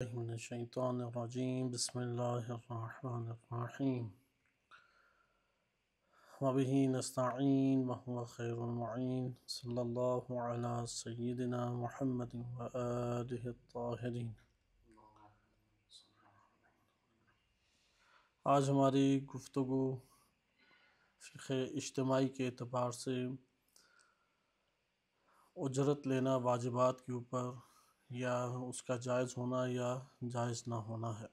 من الشیطان الرجیم بسم اللہ الرحمن الرحیم وبہ نستعین وهو خیر المعین صلی اللہ علی سیدنا محمد وآلہ الطاہرین۔ آج ہماری گفتگو فقہ اجتماعی کے اعتبار سے اجرت لینا واجبات کے اوپر یا اس کا جائز ہونا یا جائز نہ ہونا ہے۔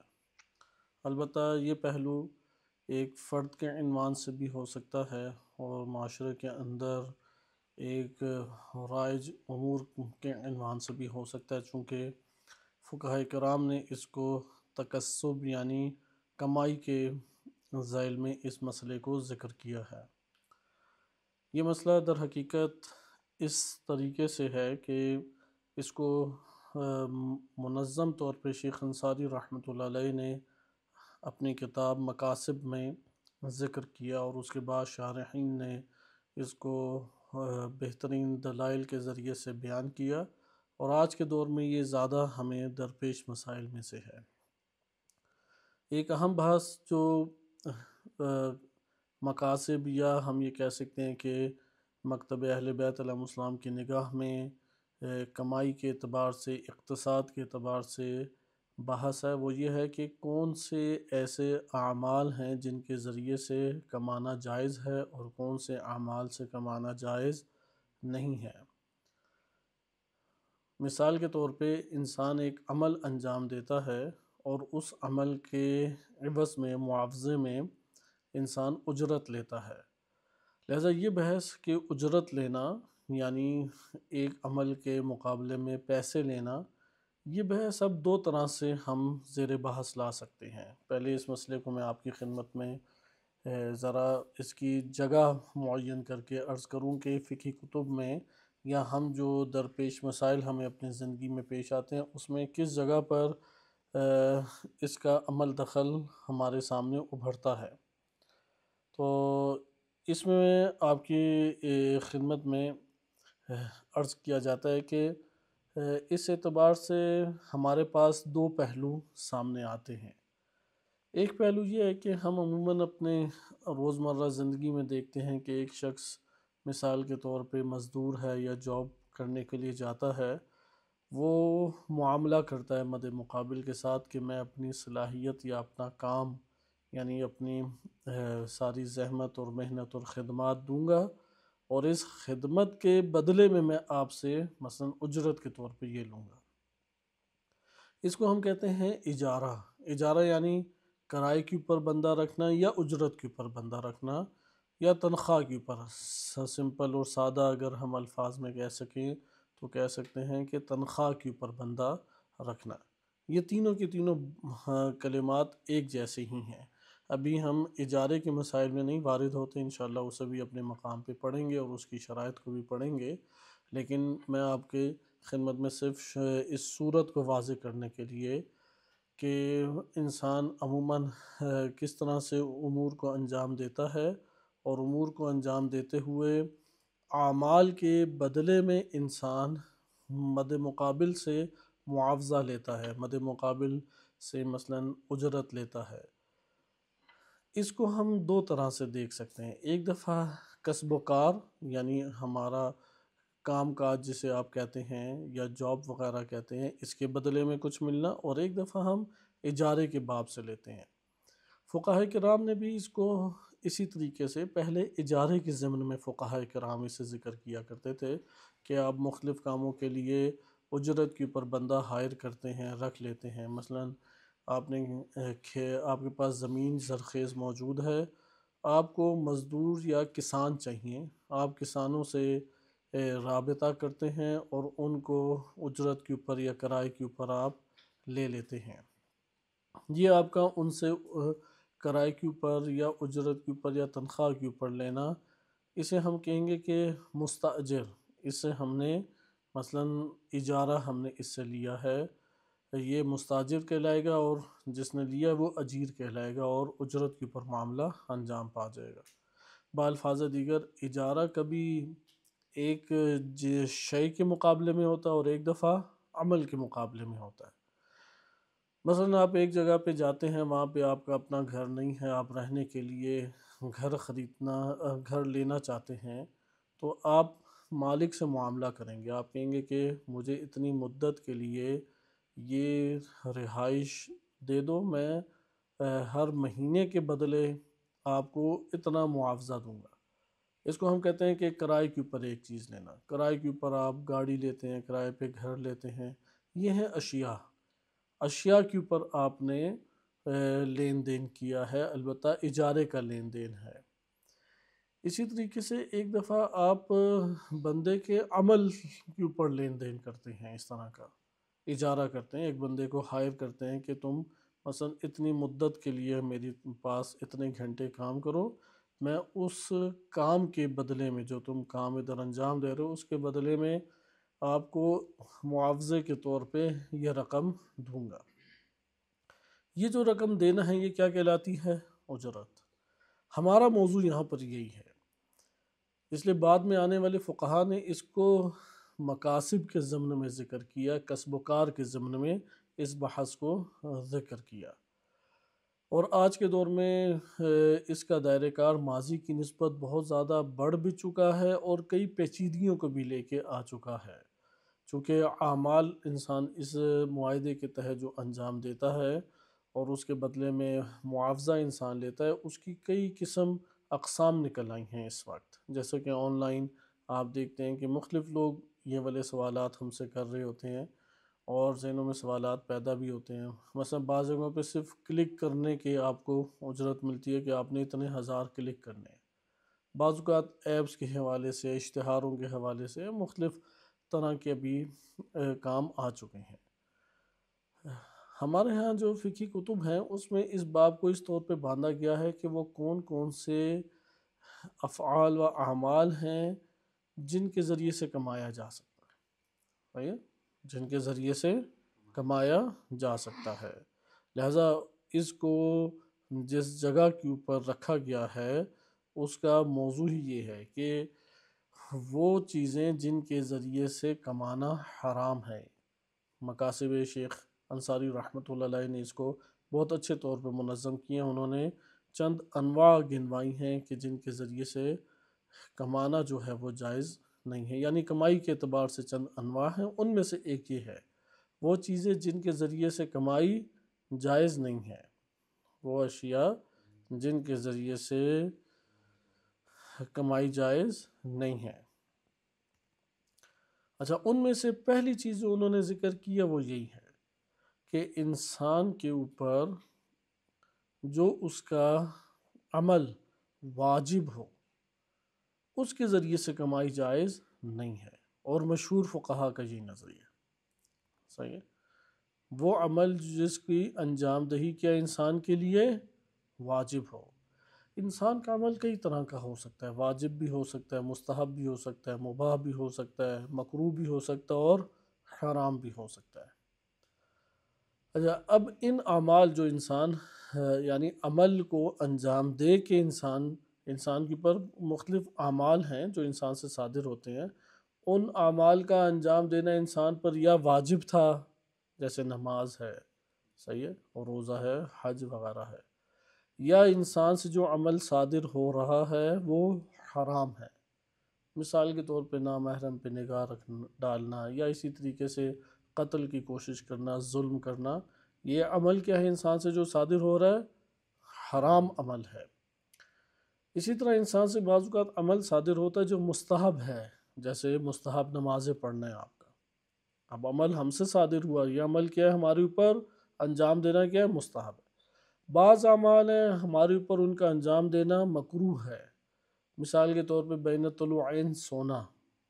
البتہ یہ پہلو ایک فرد کے عنوان سے بھی ہو سکتا ہے اور معاشرے کے اندر ایک رائج امور کے عنوان سے بھی ہو سکتا ہے، چونکہ فقہاء کرام نے اس کو تکسب یعنی کمائی کے ذیل میں اس مسئلے کو ذکر کیا ہے۔ یہ مسئلہ در حقیقت اس طریقے سے ہے کہ اس کو منظم طور پہ شیخ انصاری رحمۃ اللہ علیہ نے اپنی کتاب مقاصد میں ذکر کیا، اور اس کے بعد شارحین نے اس کو بہترین دلائل کے ذریعے سے بیان کیا، اور آج کے دور میں یہ زیادہ ہمیں درپیش مسائل میں سے ہے۔ ایک اہم بحث جو مقاصد یا ہم یہ کہہ سکتے ہیں کہ مکتب اہل بیت علیہ السلام کی نگاہ میں کمائی کے اعتبار سے، اقتصاد کے اعتبار سے بحث ہے، وہ یہ ہے کہ کون سے ایسے اعمال ہیں جن کے ذریعے سے کمانا جائز ہے اور کون سے اعمال سے کمانا جائز نہیں ہے۔ مثال کے طور پہ انسان ایک عمل انجام دیتا ہے اور اس عمل کے عوض میں، معاوضے میں انسان اجرت لیتا ہے۔ لہذا یہ بحث کہ اجرت لینا یعنی ایک عمل کے مقابلے میں پیسے لینا، یہ بحث اب دو طرح سے ہم زیر بحث لا سکتے ہیں۔ پہلے اس مسئلے کو میں آپ کی خدمت میں ذرا اس کی جگہ معین کر کے عرض کروں کہ فقہی کتب میں یا ہم جو درپیش مسائل ہمیں اپنی زندگی میں پیش آتے ہیں، اس میں کس جگہ پر اس کا عمل دخل ہمارے سامنے ابھرتا ہے۔ تو اس میں آپ کی خدمت میں عرض کیا جاتا ہے کہ اس اعتبار سے ہمارے پاس دو پہلو سامنے آتے ہیں۔ ایک پہلو یہ ہے کہ ہم عموماً اپنے روزمرہ زندگی میں دیکھتے ہیں کہ ایک شخص مثال کے طور پہ مزدور ہے یا جاب کرنے کے لیے جاتا ہے، وہ معاملہ کرتا ہے مد مقابل کے ساتھ کہ میں اپنی صلاحیت یا اپنا کام یعنی اپنی ساری زحمت اور محنت اور خدمات دوں گا، اور اس خدمت کے بدلے میں آپ سے مثلا اجرت کے طور پہ یہ لوں گا۔ اس کو ہم کہتے ہیں اجارہ۔ اجارہ یعنی کرائے کے اوپر بندہ رکھنا یا اجرت کے اوپر بندہ رکھنا یا تنخواہ کے اوپر۔ سمپل اور سادہ اگر ہم الفاظ میں کہہ سکیں تو کہہ سکتے ہیں کہ تنخواہ کے اوپر بندہ رکھنا۔ یہ تینوں کے تینوں کلمات ایک جیسے ہی ہیں۔ ابھی ہم اجارے کے مسائل میں نہیں وارد ہوتے، انشاءاللہ اسے بھی اپنے مقام پہ پڑھیں گے اور اس کی شرائط کو بھی پڑھیں گے، لیکن میں آپ کے خدمت میں صرف اس صورت کو واضح کرنے کے لیے کہ انسان عموماً کس طرح سے امور کو انجام دیتا ہے، اور امور کو انجام دیتے ہوئے اعمال کے بدلے میں انسان مد مقابل سے معاوضہ لیتا ہے، مد مقابل سے مثلاً اجرت لیتا ہے۔ اس کو ہم دو طرح سے دیکھ سکتے ہیں۔ ایک دفعہ کسب و کار یعنی ہمارا کام کاج جسے آپ کہتے ہیں یا جاب وغیرہ کہتے ہیں، اس کے بدلے میں کچھ ملنا، اور ایک دفعہ ہم اجارے کے باب سے لیتے ہیں۔ فقہاء کرام نے بھی اس کو اسی طریقے سے پہلے اجارے کے ضمن میں فقہاء کرام اسے ذکر کیا کرتے تھے کہ آپ مختلف کاموں کے لیے اجرت کے اوپر بندہ ہائر کرتے ہیں، رکھ لیتے ہیں۔ مثلاً آپ کے پاس زمین زرخیز موجود ہے، آپ کو مزدور یا کسان چاہیے، آپ کسانوں سے رابطہ کرتے ہیں اور ان کو اجرت کے اوپر یا کرائے کے اوپر آپ لے لیتے ہیں۔ یہ آپ کا ان سے کرائے کے اوپر یا اجرت کے اوپر یا تنخواہ کے اوپر لینا، اسے ہم کہیں گے کہ مستاجر۔ اس سے ہم نے مثلاً اجارہ ہم نے اس سے لیا ہے، یہ مستاجر کہلائے گا، اور جس نے لیا وہ اجیر کہلائے گا، اور اجرت کے اوپر معاملہ انجام پا جائے گا۔ بالفاظ دیگر اجارہ کبھی ایک شے کے مقابلے میں ہوتا ہے اور ایک دفعہ عمل کے مقابلے میں ہوتا ہے۔ مثلاً آپ ایک جگہ پہ جاتے ہیں، وہاں پہ آپ کا اپنا گھر نہیں ہے، آپ رہنے کے لیے گھر لینا چاہتے ہیں، تو آپ مالک سے معاملہ کریں گے، آپ کہیں گے کہ مجھے اتنی مدت کے لیے یہ رہائش دے دو، میں ہر مہینے کے بدلے آپ کو اتنا معاوضہ دوں گا۔ اس کو ہم کہتے ہیں کہ کرائے کے اوپر ایک چیز لینا، کرائے کے اوپر آپ گاڑی لیتے ہیں، کرائے پہ گھر لیتے ہیں، یہ ہیں اشیاء کے اوپر آپ نے لین دین کیا ہے، البتہ اجارے کا لین دین ہے۔ اسی طریقے سے ایک دفعہ آپ بندے کے عمل کے اوپر لین دین کرتے ہیں، اس طرح کا اجارہ کرتے ہیں، ایک بندے کو ہائر کرتے ہیں کہ تم مثلا اتنی مدت کے لیے میری پاس اتنے گھنٹے کام کرو، میں اس کام کے بدلے میں، جو تم کام ادھر انجام دے رہے ہو، اس کے بدلے میں آپ کو معاوضے کے طور پہ یہ رقم دوں گا۔ یہ جو رقم دینا ہے، یہ کیا کہلاتی ہے؟ اجرت۔ ہمارا موضوع یہاں پر یہی ہے، اس لیے بعد میں آنے والے فقہا نے اس کو مکاسب کے ضمن میں ذکر کیا، کسب و کار کے ضمن میں اس بحث کو ذکر کیا۔ اور آج کے دور میں اس کا دائرہ کار ماضی کی نسبت بہت زیادہ بڑھ بھی چکا ہے اور کئی پیچیدگیوں کو بھی لے کے آ چکا ہے، چونکہ اعمال انسان اس معاہدے کے تحت جو انجام دیتا ہے اور اس کے بدلے میں معاوضہ انسان لیتا ہے، اس کی کئی قسم اقسام نکل آئی ہیں اس وقت۔ جیسے کہ آن لائن آپ دیکھتے ہیں کہ مختلف لوگ یہ والے سوالات ہم سے کر رہے ہوتے ہیں اور ذہنوں میں سوالات پیدا بھی ہوتے ہیں۔ مثلا بعض جگہوں پہ صرف کلک کرنے کے آپ کو اجرت ملتی ہے کہ آپ نے اتنے ہزار کلک کرنے ہیں۔ بعض اوقات ایپس کے حوالے سے، اشتہاروں کے حوالے سے مختلف طرح کے بھی کام آ چکے ہیں۔ ہمارے ہاں جو فقہی کتب ہیں، اس میں اس باب کو اس طور پہ باندھا گیا ہے کہ وہ کون کون سے افعال و اعمال ہیں جن کے ذریعے سے کمایا جا سکتا ہے، جن کے ذریعے سے کمایا جا سکتا ہے۔ لہٰذا اس کو جس جگہ کے اوپر رکھا گیا ہے، اس کا موضوع ہی یہ ہے کہ وہ چیزیں جن کے ذریعے سے کمانا حرام ہے۔ مکاسب شیخ انصاری رحمۃ اللہ علیہ نے اس کو بہت اچھے طور پہ منظم کیے ہیں۔ انہوں نے چند انواع گنوائی ہیں کہ جن کے ذریعے سے کمانا جو ہے وہ جائز نہیں ہے، یعنی کمائی کے اعتبار سے چند انواع ہیں، ان میں سے ایک یہ ہے، وہ چیزیں جن کے ذریعے سے کمائی جائز نہیں ہے، وہ اشیاء جن کے ذریعے سے کمائی جائز نہیں ہے۔ اچھا، ان میں سے پہلی چیز جو انہوں نے ذکر کیا وہ یہی ہے کہ انسان کے اوپر جو اس کا عمل واجب ہو، اس کے ذریعے سے کمائی جائز نہیں ہے، اور مشہور فقہا کا یہ نظریہ صحیح ہے۔ وہ عمل جس کی انجام دہی کیا انسان کے لیے واجب ہو۔ انسان کا عمل کئی طرح کا ہو سکتا ہے، واجب بھی ہو سکتا ہے، مستحب بھی ہو سکتا ہے، مباح بھی ہو سکتا ہے، مکروہ بھی ہو سکتا ہے اور حرام بھی ہو سکتا ہے۔ اچھا، اب ان اعمال جو انسان یعنی عمل کو انجام دے کے انسان کے اوپر مختلف اعمال ہیں جو انسان سے صادر ہوتے ہیں، ان اعمال کا انجام دینا انسان پر یا واجب تھا، جیسے نماز ہے، صحیح ہے، اور روزہ ہے، حج وغیرہ ہے، یا انسان سے جو عمل صادر ہو رہا ہے وہ حرام ہے۔ مثال کے طور پہ نامحرم پہ نگاہ ڈالنا، یا اسی طریقے سے قتل کی کوشش کرنا، ظلم کرنا، یہ عمل کیا ہے انسان سے جو صادر ہو رہا ہے؟ حرام عمل ہے۔ اسی طرح انسان سے بعض اوقات عمل صادر ہوتا ہے جو مستحب ہے، جیسے مستحب نمازیں پڑھنا ہے آپ کا، اب عمل ہم سے صادر ہوا، یہ عمل کیا ہے ہمارے اوپر انجام دینا کیا ہے؟ مستحب ہے۔ بعض اعمال ہیں ہمارے اوپر ان کا انجام دینا مکروہ ہے، مثال کے طور پہ بین الطلوعین سونا،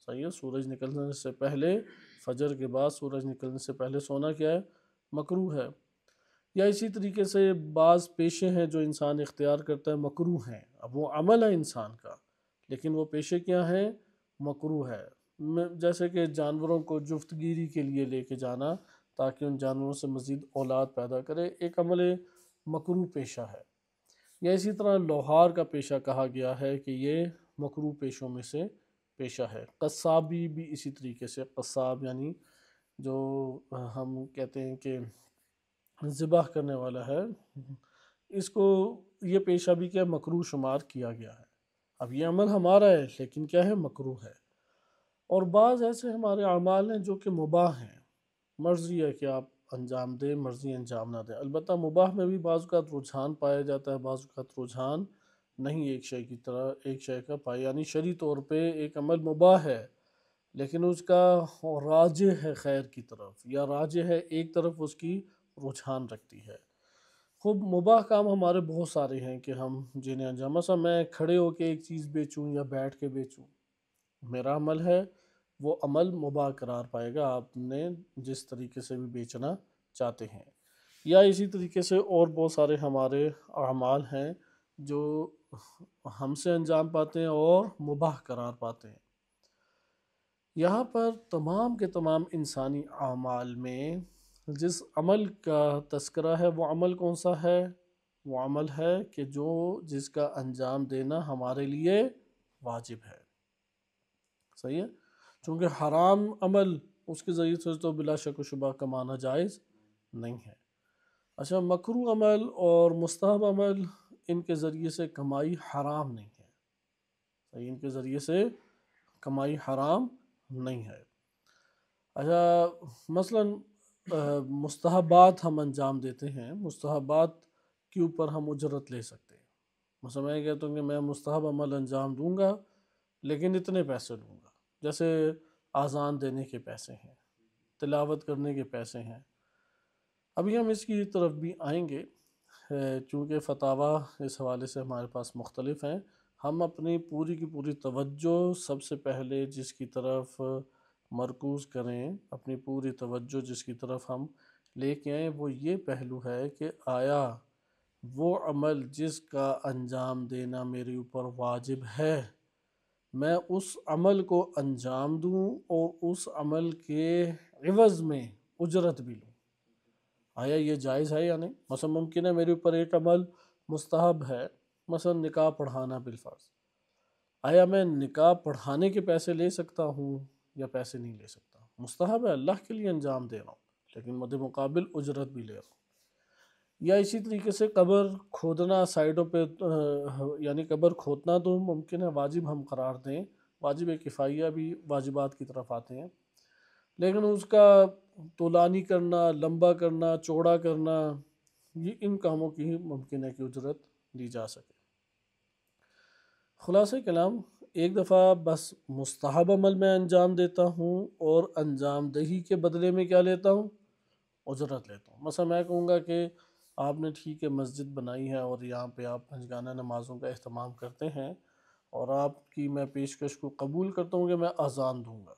صحیح ہے، سورج نکلنے سے پہلے، فجر کے بعد سورج نکلنے سے پہلے سونا کیا ہے؟ مکروہ ہے۔ یا اسی طریقے سے بعض پیشے ہیں جو انسان اختیار کرتا ہے، مکروہ ہیں، اب وہ عمل ہے انسان کا لیکن وہ پیشے کیا ہیں؟ مکروہ ہے۔ جیسے کہ جانوروں کو جفت گیری کے لیے لے کے جانا تاکہ ان جانوروں سے مزید اولاد پیدا کرے، ایک عمل مکروہ پیشہ ہے۔ یا اسی طرح لوہار کا پیشہ کہا گیا ہے کہ یہ مکروہ پیشوں میں سے پیشہ ہے۔ قصابی بھی اسی طریقے سے، قصاب یعنی جو ہم کہتے ہیں کہ ذبح کرنے والا ہے، اس کو یہ پیشہ بھی کیا مکروہ شمار کیا گیا ہے۔ اب یہ عمل ہمارا ہے لیکن کیا ہے مکروہ ہے۔ اور بعض ایسے ہمارے اعمال ہیں جو کہ مباح ہیں، مرضی ہے کہ آپ انجام دیں، مرضی انجام نہ دیں۔ البتہ مباح میں بھی بعض اوقات رجحان پایا جاتا ہے، بعض اوقات رجحان نہیں ایک شے کی طرح ایک شے کا پایا، یعنی شرعی طور پہ ایک عمل مباح ہے لیکن اس کا راجح ہے خیر کی طرف، یا راجح ہے ایک طرف اس کی رجحان رکھتی ہے۔ خوب مباح کام ہمارے بہت سارے ہیں کہ ہم جنہیں انجام، مثلا میں کھڑے ہو کے ایک چیز بیچوں یا بیٹھ کے بیچوں، میرا عمل ہے، وہ عمل مباح قرار پائے گا آپ نے جس طریقے سے بھی بیچنا چاہتے ہیں۔ یا اسی طریقے سے اور بہت سارے ہمارے اعمال ہیں جو ہم سے انجام پاتے ہیں اور مباح قرار پاتے ہیں۔ یہاں پر تمام کے تمام انسانی اعمال میں جس عمل کا تذکرہ ہے وہ عمل کون سا ہے؟ وہ عمل ہے کہ جس کا انجام دینا ہمارے لیے واجب ہے۔ صحیح ہے؟ چونکہ حرام عمل اس کے ذریعے سے تو بلا شک و شبہ کمانا جائز نہیں ہے۔ اچھا، مکروہ عمل اور مستحب عمل ان کے ذریعے سے کمائی حرام نہیں ہے۔ صحیح، ان کے ذریعے سے کمائی حرام نہیں ہے۔ اچھا، مثلاً مستحبات ہم انجام دیتے ہیں، مستحبات کے اوپر ہم اجرت لے سکتے ہیں۔ مثلا میں کہتا ہوں کہ میں مستحب عمل انجام دوں گا لیکن اتنے پیسے لوں گا، جیسے اذان دینے کے پیسے ہیں، تلاوت کرنے کے پیسے ہیں۔ ابھی ہم اس کی طرف بھی آئیں گے، چونکہ فتاویٰ اس حوالے سے ہمارے پاس مختلف ہیں۔ ہم اپنی پوری کی پوری توجہ سب سے پہلے جس کی طرف مرکوز کریں، اپنی پوری توجہ جس کی طرف ہم لے کے آئیں، وہ یہ پہلو ہے کہ آیا وہ عمل جس کا انجام دینا میرے اوپر واجب ہے، میں اس عمل کو انجام دوں اور اس عمل کے عوض میں اجرت بھی لوں، آیا یہ جائز ہے یا نہیں؟ مثلا ممکن ہے میرے اوپر ایک عمل مستحب ہے، مثلا نکاح پڑھانا بالفرض، آیا میں نکاح پڑھانے کے پیسے لے سکتا ہوں یا پیسے نہیں لے سکتا؟ مستحب ہے، اللہ کے لیے انجام دے رہا ہوں لیکن مد مقابل اجرت بھی لے رہا ہوں۔ یا اسی طریقے سے قبر کھودنا سائڈوں پہ، یعنی قبر کھودنا تو ممکن ہے واجب ہم قرار دیں، واجب کفائیہ بھی واجبات کی طرف آتے ہیں، لیکن اس کا طولانی کرنا، لمبا کرنا، چوڑا کرنا، یہ ان کاموں کی ہی ممکن ہے کہ اجرت لی جا سکے۔ خلاصہ کلام، ایک دفعہ بس مستحب عمل میں انجام دیتا ہوں اور انجام دہی کے بدلے میں کیا لیتا ہوں؟ اجرت لیتا ہوں۔ مثلا میں کہوں گا کہ آپ نے ٹھیک ہے مسجد بنائی ہے اور یہاں پہ آپ پنجگانہ نمازوں کا اہتمام کرتے ہیں، اور آپ کی میں پیشکش کو قبول کرتا ہوں کہ میں اذان دوں گا۔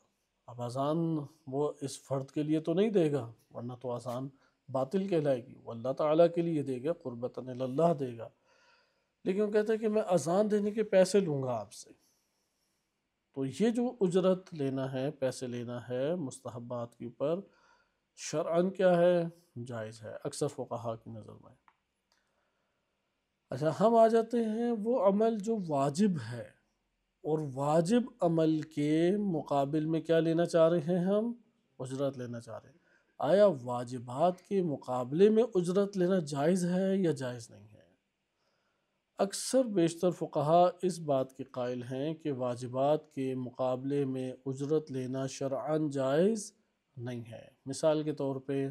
اب اذان وہ اس فرد کے لیے تو نہیں دے گا، ورنہ تو اذان باطل کہلائے گی، وہ اللہ تعالیٰ کے لیے دے گا، قربتاً اللہ دے گا، لیکن وہ کہتا ہے کہ میں اذان دینے کے پیسے لوں گا آپ سے۔ تو یہ جو اجرت لینا ہے، پیسے لینا ہے مستحبات کے اوپر، شرعاً کیا ہے؟ جائز ہے اکثر فقہاء کی نظر میں۔ اچھا، ہم آ جاتے ہیں وہ عمل جو واجب ہے، اور واجب عمل کے مقابل میں کیا لینا چاہ رہے ہیں؟ ہم اجرت لینا چاہ رہے ہیں۔ آیا واجبات کے مقابلے میں اجرت لینا جائز ہے یا جائز نہیں ہے؟ اکثر بیشتر فقہاء اس بات کے قائل ہیں کہ واجبات کے مقابلے میں اجرت لینا شرعاً جائز نہیں ہے۔ مثال کے طور پہ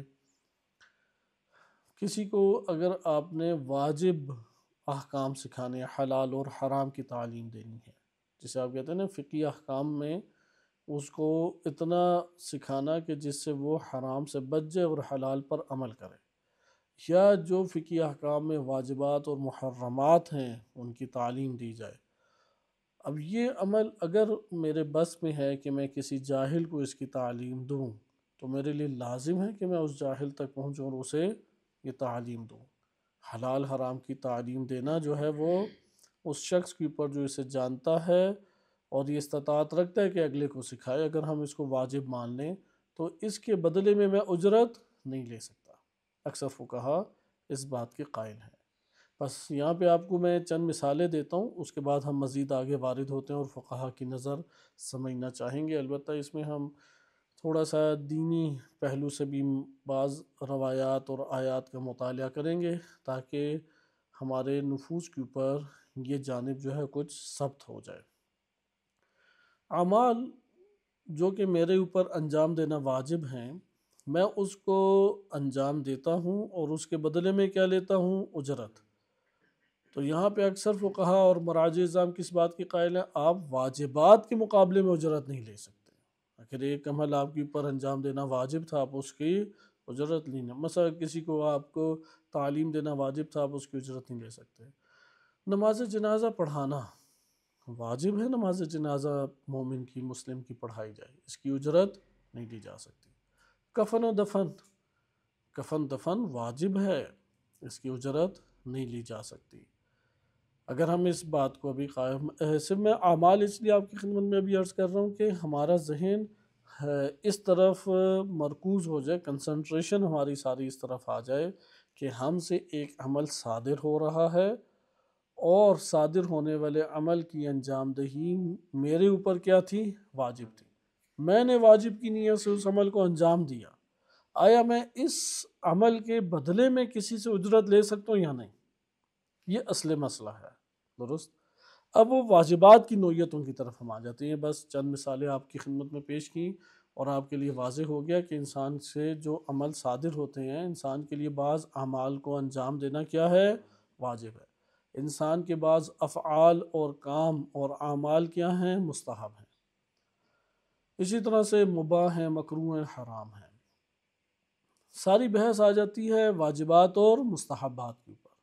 کسی کو اگر آپ نے واجب احکام سکھانے، حلال اور حرام کی تعلیم دینی ہے، جسے آپ کہتے ہیں نا فقہی احکام میں، اس کو اتنا سکھانا کہ جس سے وہ حرام سے بچ جائے اور حلال پر عمل کرے، یا جو فقہی احکام میں واجبات اور محرمات ہیں ان کی تعلیم دی جائے۔ اب یہ عمل اگر میرے بس میں ہے کہ میں کسی جاہل کو اس کی تعلیم دوں، تو میرے لیے لازم ہے کہ میں اس جاہل تک پہنچوں اور اسے یہ تعلیم دوں۔ حلال حرام کی تعلیم دینا جو ہے وہ اس شخص کے اوپر جو اسے جانتا ہے اور یہ استطاعت رکھتا ہے کہ اگلے کو سکھائے، اگر ہم اس کو واجب مان لیں تو اس کے بدلے میں اجرت نہیں لے سکتا۔ اکثر فقہاء اس بات کے قائل ہیں۔ بس یہاں پہ آپ کو میں چند مثالیں دیتا ہوں، اس کے بعد ہم مزید آگے وارد ہوتے ہیں اور فقہاء کی نظر سمجھنا چاہیں گے۔ البتہ اس میں ہم تھوڑا سا دینی پہلو سے بھی بعض روایات اور آیات کا مطالعہ کریں گے تاکہ ہمارے نفوس کے اوپر یہ جانب جو ہے کچھ ثبت ہو جائے۔ اعمال جو کہ میرے اوپر انجام دینا واجب ہیں، میں اس کو انجام دیتا ہوں اور اس کے بدلے میں کیا لیتا ہوں؟ اجرت۔ تو یہاں پہ اکثر فقہا اور مراجع اظام کس بات کی قائل ہیں؟ آپ واجبات کے مقابلے میں اجرت نہیں لے سکتے۔ اگر ایک عمل آپ کے اوپر انجام دینا واجب تھا، آپ اس کی اجرت لینا، مثلا کسی کو آپ کو تعلیم دینا واجب تھا، آپ اس کی اجرت نہیں لے سکتے۔ نماز جنازہ پڑھانا واجب ہے، نماز جنازہ مومن کی، مسلم کی پڑھائی جائے، اس کی اجرت نہیں لی جا سکتی۔ کفن و دفن، کفن دفن واجب ہے، اس کی اجرت نہیں لی جا سکتی۔ اگر ہم اس بات کو ابھی قائم صرف میں اعمال اس لیے آپ کی خدمت میں ابھی عرض کر رہا ہوں کہ ہمارا ذہن اس طرف مرکوز ہو جائے، کنسنٹریشن ہماری ساری اس طرف آ جائے کہ ہم سے ایک عمل صادر ہو رہا ہے اور صادر ہونے والے عمل کی انجام دہی میرے اوپر کیا تھی؟ واجب تھی۔ میں نے واجب کی نیت سے اس عمل کو انجام دیا، آیا میں اس عمل کے بدلے میں کسی سے اجرت لے سکتا ہوں یا نہیں؟ یہ اصل مسئلہ ہے، درست؟ اب وہ واجبات کی نوعیتوں کی طرف ہم آ جاتے ہیں۔ بس چند مثالیں آپ کی خدمت میں پیش کی اور آپ کے لیے واضح ہو گیا کہ انسان سے جو عمل صادر ہوتے ہیں، انسان کے لیے بعض اعمال کو انجام دینا کیا ہے؟ واجب ہے۔ انسان کے بعض افعال اور کام اور اعمال کیا ہیں؟ مستحب ہیں۔ اسی طرح سے مباح ہیں، مکروہ ہیں، حرام ہیں۔ ساری بحث آ جاتی ہے واجبات اور مستحبات کے اوپر۔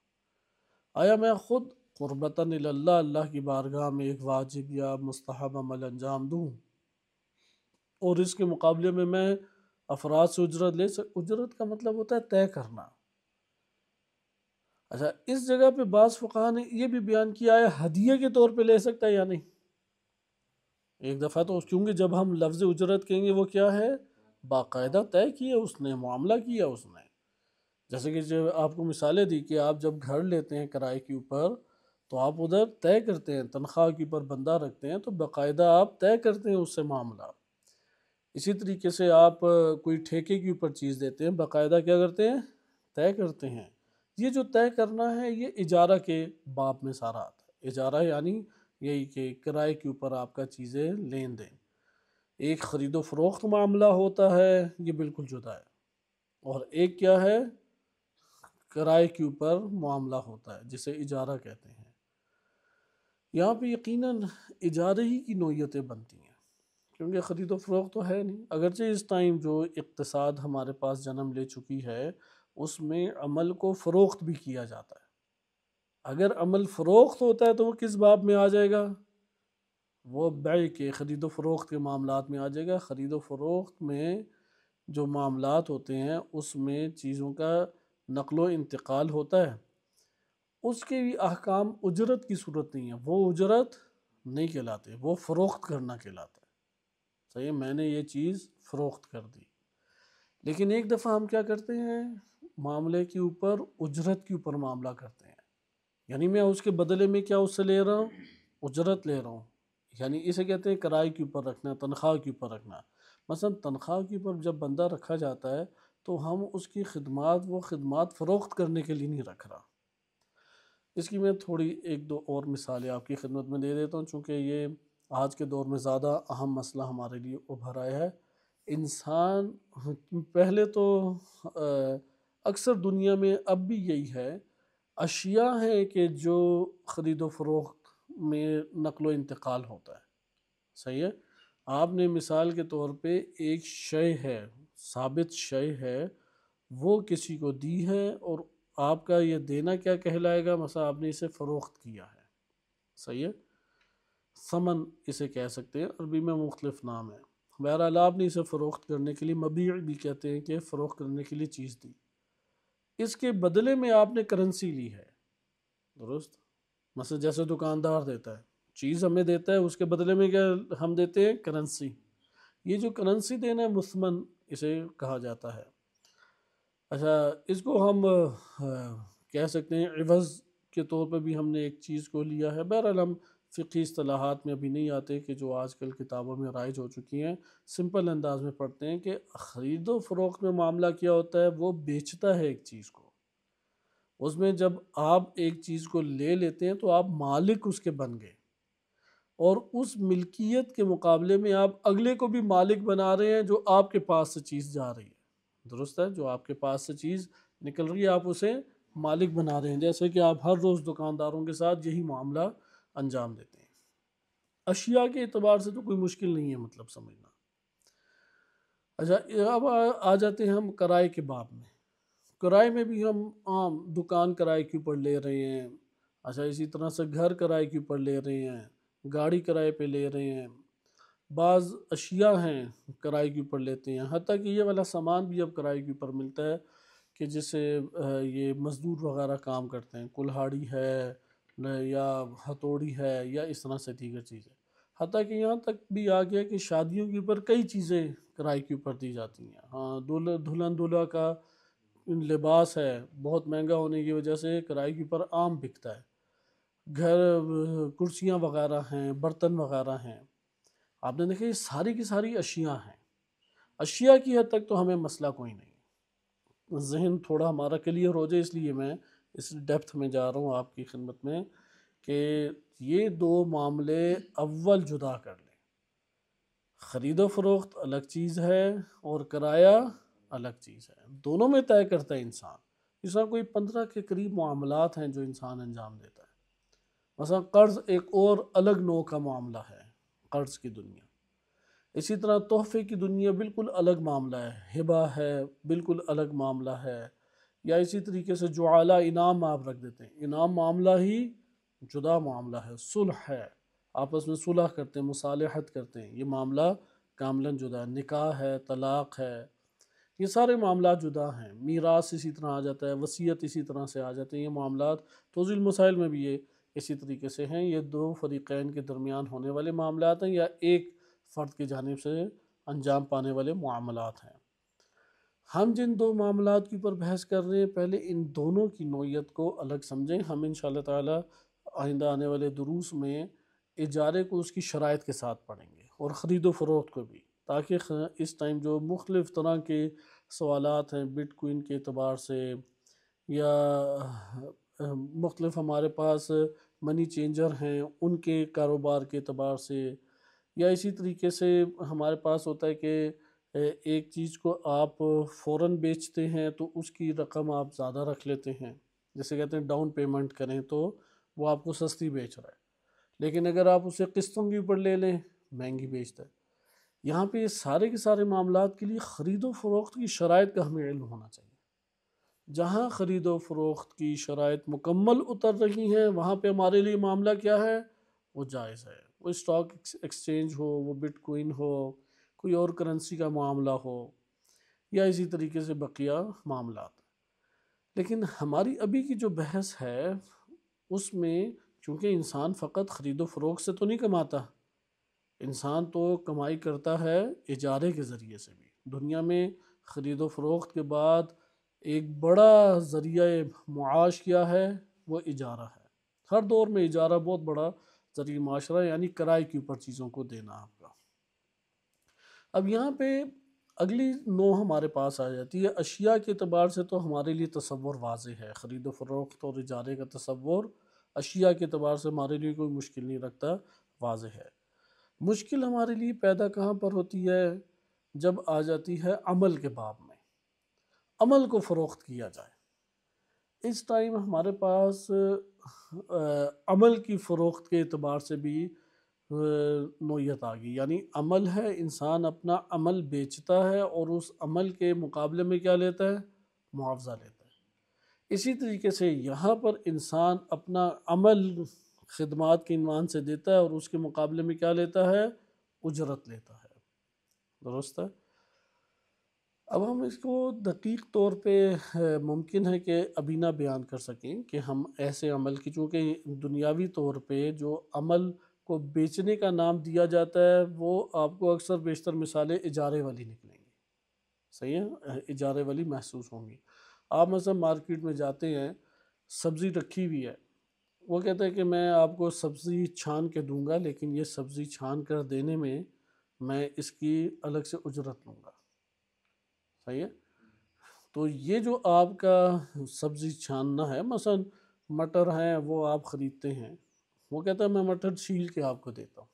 آیا میں خود قربتاً اللہ، اللہ کی بارگاہ میں ایک واجب یا مستحب عمل انجام دوں اور اس کے مقابلے میں افراد سے اجرت لے اجرت کا مطلب ہوتا ہے طے کرنا۔ اچھا، اس جگہ پہ بعض فقہا نے یہ بھی بیان کیا ہے ہدیے کے طور پہ لے سکتا ہے یا نہیں؟ ایک دفعہ تو کیونکہ جب ہم لفظ اجرت کہیں گے وہ کیا ہے؟ باقاعدہ طے کیا اس نے، معاملہ کیا اس نے۔ جیسے کہ جو آپ کو مثالیں دی کہ آپ جب گھر لیتے ہیں کرائے کے اوپر تو آپ ادھر طے کرتے ہیں، تنخواہ کے اوپر بندہ رکھتے ہیں تو باقاعدہ آپ طے کرتے ہیں اس سے معاملہ۔ اسی طریقے سے آپ کوئی ٹھیکے کے اوپر چیز دیتے ہیں، باقاعدہ کیا کرتے ہیں؟ طے کرتے ہیں۔ یہ جو طے کرنا ہے یہ اجارہ کے باب میں سارا آتا ہے۔ اجارہ یعنی یہی کہ کرائے کے اوپر آپ کا چیزیں لین دین۔ ایک خرید و فروخت معاملہ ہوتا ہے، یہ بالکل جدا ہے، اور ایک کیا ہے؟ کرائے کے اوپر معاملہ ہوتا ہے جسے اجارہ کہتے ہیں۔ یہاں پہ یقیناً اجارے ہی کی نوعیتیں بنتی ہیں کیونکہ خرید و فروخت تو ہے نہیں، اگرچہ اس ٹائم جو اقتصاد ہمارے پاس جنم لے چکی ہے اس میں عمل کو فروخت بھی کیا جاتا ہے۔ اگر عمل فروخت ہوتا ہے تو وہ کس باب میں آ جائے گا؟ وہ بیع کے، خرید و فروخت کے معاملات میں آ جائے گا۔ خرید و فروخت میں جو معاملات ہوتے ہیں اس میں چیزوں کا نقل و انتقال ہوتا ہے، اس کے بھی احکام اجرت کی صورت نہیں ہے، وہ اجرت نہیں کہلاتے، وہ فروخت کرنا کہلاتا ہے۔ صحیح ہے، میں نے یہ چیز فروخت کر دی۔ لیکن ایک دفعہ ہم کیا کرتے ہیں؟ معاملے کے اوپر اجرت کے اوپر معاملہ کرتے ہیں، یعنی میں اس کے بدلے میں کیا اس سے لے رہا ہوں؟ اجرت لے رہا ہوں۔ یعنی اسے کہتے ہیں کرائے کے اوپر رکھنا، تنخواہ کے اوپر رکھنا۔ مثلا تنخواہ کے اوپر جب بندہ رکھا جاتا ہے تو ہم اس کی خدمات، وہ خدمات فروخت کرنے کے لیے نہیں رکھ رہا۔ اس کی میں تھوڑی ایک دو اور مثالیں آپ کی خدمت میں دے دیتا ہوں، چونکہ یہ آج کے دور میں زیادہ اہم مسئلہ ہمارے لیے ابھر آیا ہے۔ انسان پہلے تو اکثر دنیا میں اب بھی یہی ہے، اشیاء ہیں کہ جو خرید و فروخت میں نقل و انتقال ہوتا ہے۔ صحیح ہے، آپ نے مثال کے طور پہ ایک شے ہے، ثابت شے ہے، وہ کسی کو دی ہے اور آپ کا یہ دینا کیا کہلائے گا؟ مثلا آپ نے اسے فروخت کیا ہے۔ صحیح ہے، ثمن اسے کہہ سکتے ہیں، عربی میں مختلف نام ہے۔ بہرحال آپ نے اسے فروخت کرنے کے لیے، مبیع بھی کہتے ہیں کہ فروخت کرنے کے لیے چیز دی، اس کے بدلے میں آپ نے کرنسی لی ہے، درست؟ مثلا جیسے دکاندار دیتا ہے، چیز ہمیں دیتا ہے، اس کے بدلے میں کیا ہم دیتے ہیں؟ کرنسی۔ یہ جو کرنسی دینا ہے مثمن اسے کہا جاتا ہے۔ اچھا، اس کو ہم کہہ سکتے ہیں عوض کے طور پہ بھی ہم نے ایک چیز کو لیا ہے۔ بہرحال ہم فقہی اصطلاحات میں ابھی نہیں آتے کہ جو آج کل کتابوں میں رائج ہو چکی ہیں، سمپل انداز میں پڑھتے ہیں کہ خرید و فروخت میں معاملہ کیا ہوتا ہے، وہ بیچتا ہے ایک چیز کو، اس میں جب آپ ایک چیز کو لے لیتے ہیں تو آپ مالک اس کے بن گئے، اور اس ملکیت کے مقابلے میں آپ اگلے کو بھی مالک بنا رہے ہیں جو آپ کے پاس سے چیز جا رہی ہے، درست ہے، جو آپ کے پاس سے چیز نکل رہی ہے آپ اسے مالک بنا رہے ہیں، جیسے کہ آپ ہر روز دکانداروں کے ساتھ یہی معاملہ انجام دیتے ہیں۔ اشیاء کے اعتبار سے تو کوئی مشکل نہیں ہے مطلب سمجھنا۔ اچھا، اب آ جاتے ہیں ہم کرائے کے باب میں۔ کرائے میں بھی ہم عام دکان کرائے کے اوپر لے رہے ہیں، اچھا اسی طرح سے گھر کرائے کے اوپر لے رہے ہیں، گاڑی کرائے پہ لے رہے ہیں، بعض اشیاء ہیں کرائے کے اوپر لیتے ہیں، حتیٰ کہ یہ والا سامان بھی اب کرائے کے اوپر ملتا ہے کہ جسے یہ مزدور وغیرہ کام کرتے ہیں، کلہاڑی ہے یا ہتھوڑی ہے یا اس طرح سے دیگر چیزیں، حتیٰ کہ یہاں تک بھی آ گیا کہ شادیوں کے اوپر کئی چیزیں کرائے کے اوپر دی جاتی ہیں۔ ہاں، دلہن دولہا کا لباس ہے، بہت مہنگا ہونے کی وجہ سے کرائے کے اوپر عام بکتا ہے، گھر کرسیاں وغیرہ ہیں، برتن وغیرہ ہیں، آپ نے دیکھا یہ ساری کی ساری اشیاء ہیں۔ اشیاء کی حد تک تو ہمیں مسئلہ کوئی نہیں، ذہن تھوڑا ہمارا کلیئر ہو جائے اس لیے میں اس ڈیپتھ میں جا رہا ہوں آپ کی خدمت میں کہ یہ دو معاملے اول جدا کر لیں، خرید و فروخت الگ چیز ہے اور کرایہ الگ چیز ہے، دونوں میں طے کرتا ہے انسان۔ اس طرح کوئی 15 کے قریب معاملات ہیں جو انسان انجام دیتا ہے، مثلا قرض ایک اور الگ نوع کا معاملہ ہے، قرض کی دنیا، اسی طرح تحفے کی دنیا بالکل الگ معاملہ ہے، ہبہ ہے بالکل الگ معاملہ ہے، یا اسی طریقے سے جو اعلیٰ انعام آپ رکھ دیتے ہیں، انعام معاملہ ہی جدا معاملہ ہے، صلح ہے، آپس میں صلح کرتے ہیں، مصالحت کرتے ہیں، یہ معاملہ کاملاً جدا ہے، نکاح ہے، طلاق ہے، یہ سارے معاملات جدا ہیں، میراث اسی طرح آ جاتا ہے، وصیت اسی طرح سے آ جاتے ہیں، یہ معاملات توضیع المسائل میں بھی یہ اسی طریقے سے ہیں، یہ دو فریقین کے درمیان ہونے والے معاملات ہیں یا ایک فرد کی جانب سے انجام پانے والے معاملات ہیں۔ ہم جن دو معاملات کے اوپر بحث کر رہے ہیں پہلے ان دونوں کی نوعیت کو الگ سمجھیں، ہم انشاءاللہ تعالی آئندہ آنے والے دروس میں اجارے کو اس کی شرائط کے ساتھ پڑھیں گے اور خرید و فروخت کو بھی، تاکہ اس ٹائم جو مختلف طرح کے سوالات ہیں بٹ کوئن کے اعتبار سے یا مختلف ہمارے پاس منی چینجر ہیں ان کے کاروبار کے اعتبار سے، یا اسی طریقے سے ہمارے پاس ہوتا ہے کہ ایک چیز کو آپ فوراً بیچتے ہیں تو اس کی رقم آپ زیادہ رکھ لیتے ہیں، جیسے کہتے ہیں ڈاؤن پیمنٹ کریں تو وہ آپ کو سستی بیچ رہا ہے، لیکن اگر آپ اسے قسطوں کے اوپر لے لیں مہنگی بیچتا ہے۔ یہاں پہ یہ سارے کے سارے معاملات کے لیے خرید و فروخت کی شرائط کا ہمیں علم ہونا چاہیے، جہاں خرید و فروخت کی شرائط مکمل اتر رہی ہیں وہاں پہ ہمارے لیے معاملہ کیا ہے، وہ جائز ہے، وہ اسٹاک ایکسچینج ہو، وہ بٹ کوئن ہو، کوئی اور کرنسی کا معاملہ ہو، یا اسی طریقے سے بقیہ معاملات۔ لیکن ہماری ابھی کی جو بحث ہے اس میں چونکہ انسان فقط خرید و فروخت سے تو نہیں کماتا، انسان تو کمائی کرتا ہے اجارے کے ذریعے سے بھی، دنیا میں خرید و فروخت کے بعد ایک بڑا ذریعہ معاش کیا ہے، وہ اجارہ ہے، ہر دور میں اجارہ بہت بڑا ذریعہ معاشرہ، یعنی کرائے کے اوپر چیزوں کو دینا آپ کا۔ اب یہاں پہ اگلی نوع ہمارے پاس آ جاتی ہے، اشیاء کے اعتبار سے تو ہمارے لیے تصور واضح ہے، خرید و فروخت اور اجارے کا تصور اشیاء کے اعتبار سے ہمارے لیے کوئی مشکل نہیں رکھتا، واضح ہے۔ مشکل ہمارے لیے پیدا کہاں پر ہوتی ہے، جب آ جاتی ہے عمل کے باب میں، عمل کو فروخت کیا جائے، اس ٹائم ہمارے پاس عمل کی فروخت کے اعتبار سے بھی نوعیت آ گئی، یعنی عمل ہے، انسان اپنا عمل بیچتا ہے اور اس عمل کے مقابلے میں کیا لیتا ہے، معاوضہ لیتا ہے۔ اسی طریقے سے یہاں پر انسان اپنا عمل خدمات کے عنوان سے دیتا ہے اور اس کے مقابلے میں کیا لیتا ہے، اجرت لیتا ہے، درست ہے۔ اب ہم اس کو دقیق طور پہ ممکن ہے کہ ابھی نہ بیان کر سکیں کہ ہم ایسے عمل کی، چونکہ دنیاوی طور پہ جو عمل کو بیچنے کا نام دیا جاتا ہے وہ آپ کو اکثر بیشتر مثالیں اجارے والی نکلیں گی، صحیح ہے، اجارے والی محسوس ہوں گی۔ آپ مثلا مارکیٹ میں جاتے ہیں، سبزی رکھی ہوئی ہے، وہ کہتا ہے کہ میں آپ کو سبزی چھان کے دوں گا، لیکن یہ سبزی چھان کر دینے میں اس کی الگ سے اجرت لوں گا. صحیح ہے؟ تو یہ جو آپ کا سبزی چھاننا ہے، مثلا مٹر ہیں وہ آپ خریدتے ہیں، وہ کہتا ہے میں مٹر چھیل کے آپ کو دیتا ہوں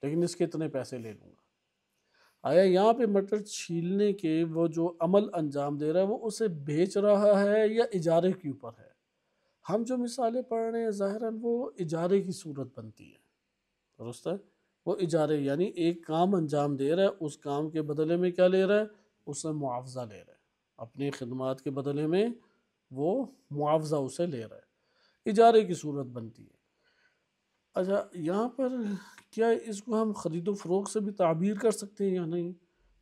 لیکن اس کے اتنے پیسے لے لوں گا. آیا یہاں پہ مٹر چھیلنے کے وہ جو عمل انجام دے رہا ہے وہ اسے بیچ رہا ہے یا اجارے کے اوپر ہے؟ ہم جو مثالیں پڑھ رہے ہیں ظاہراً وہ اجارے کی صورت بنتی ہے. درست ہے؟ وہ اجارے یعنی ایک کام انجام دے رہا ہے، اس کام کے بدلے میں کیا لے رہا ہے؟ اس سے معاوضہ لے رہا ہے. اپنی خدمات کے بدلے میں وہ معاوضہ اسے لے رہا ہے، اجارے کی صورت بنتی ہے. اچھا یہاں پر کیا اس کو ہم خرید و فروخت سے بھی تعبیر کر سکتے ہیں یا نہیں؟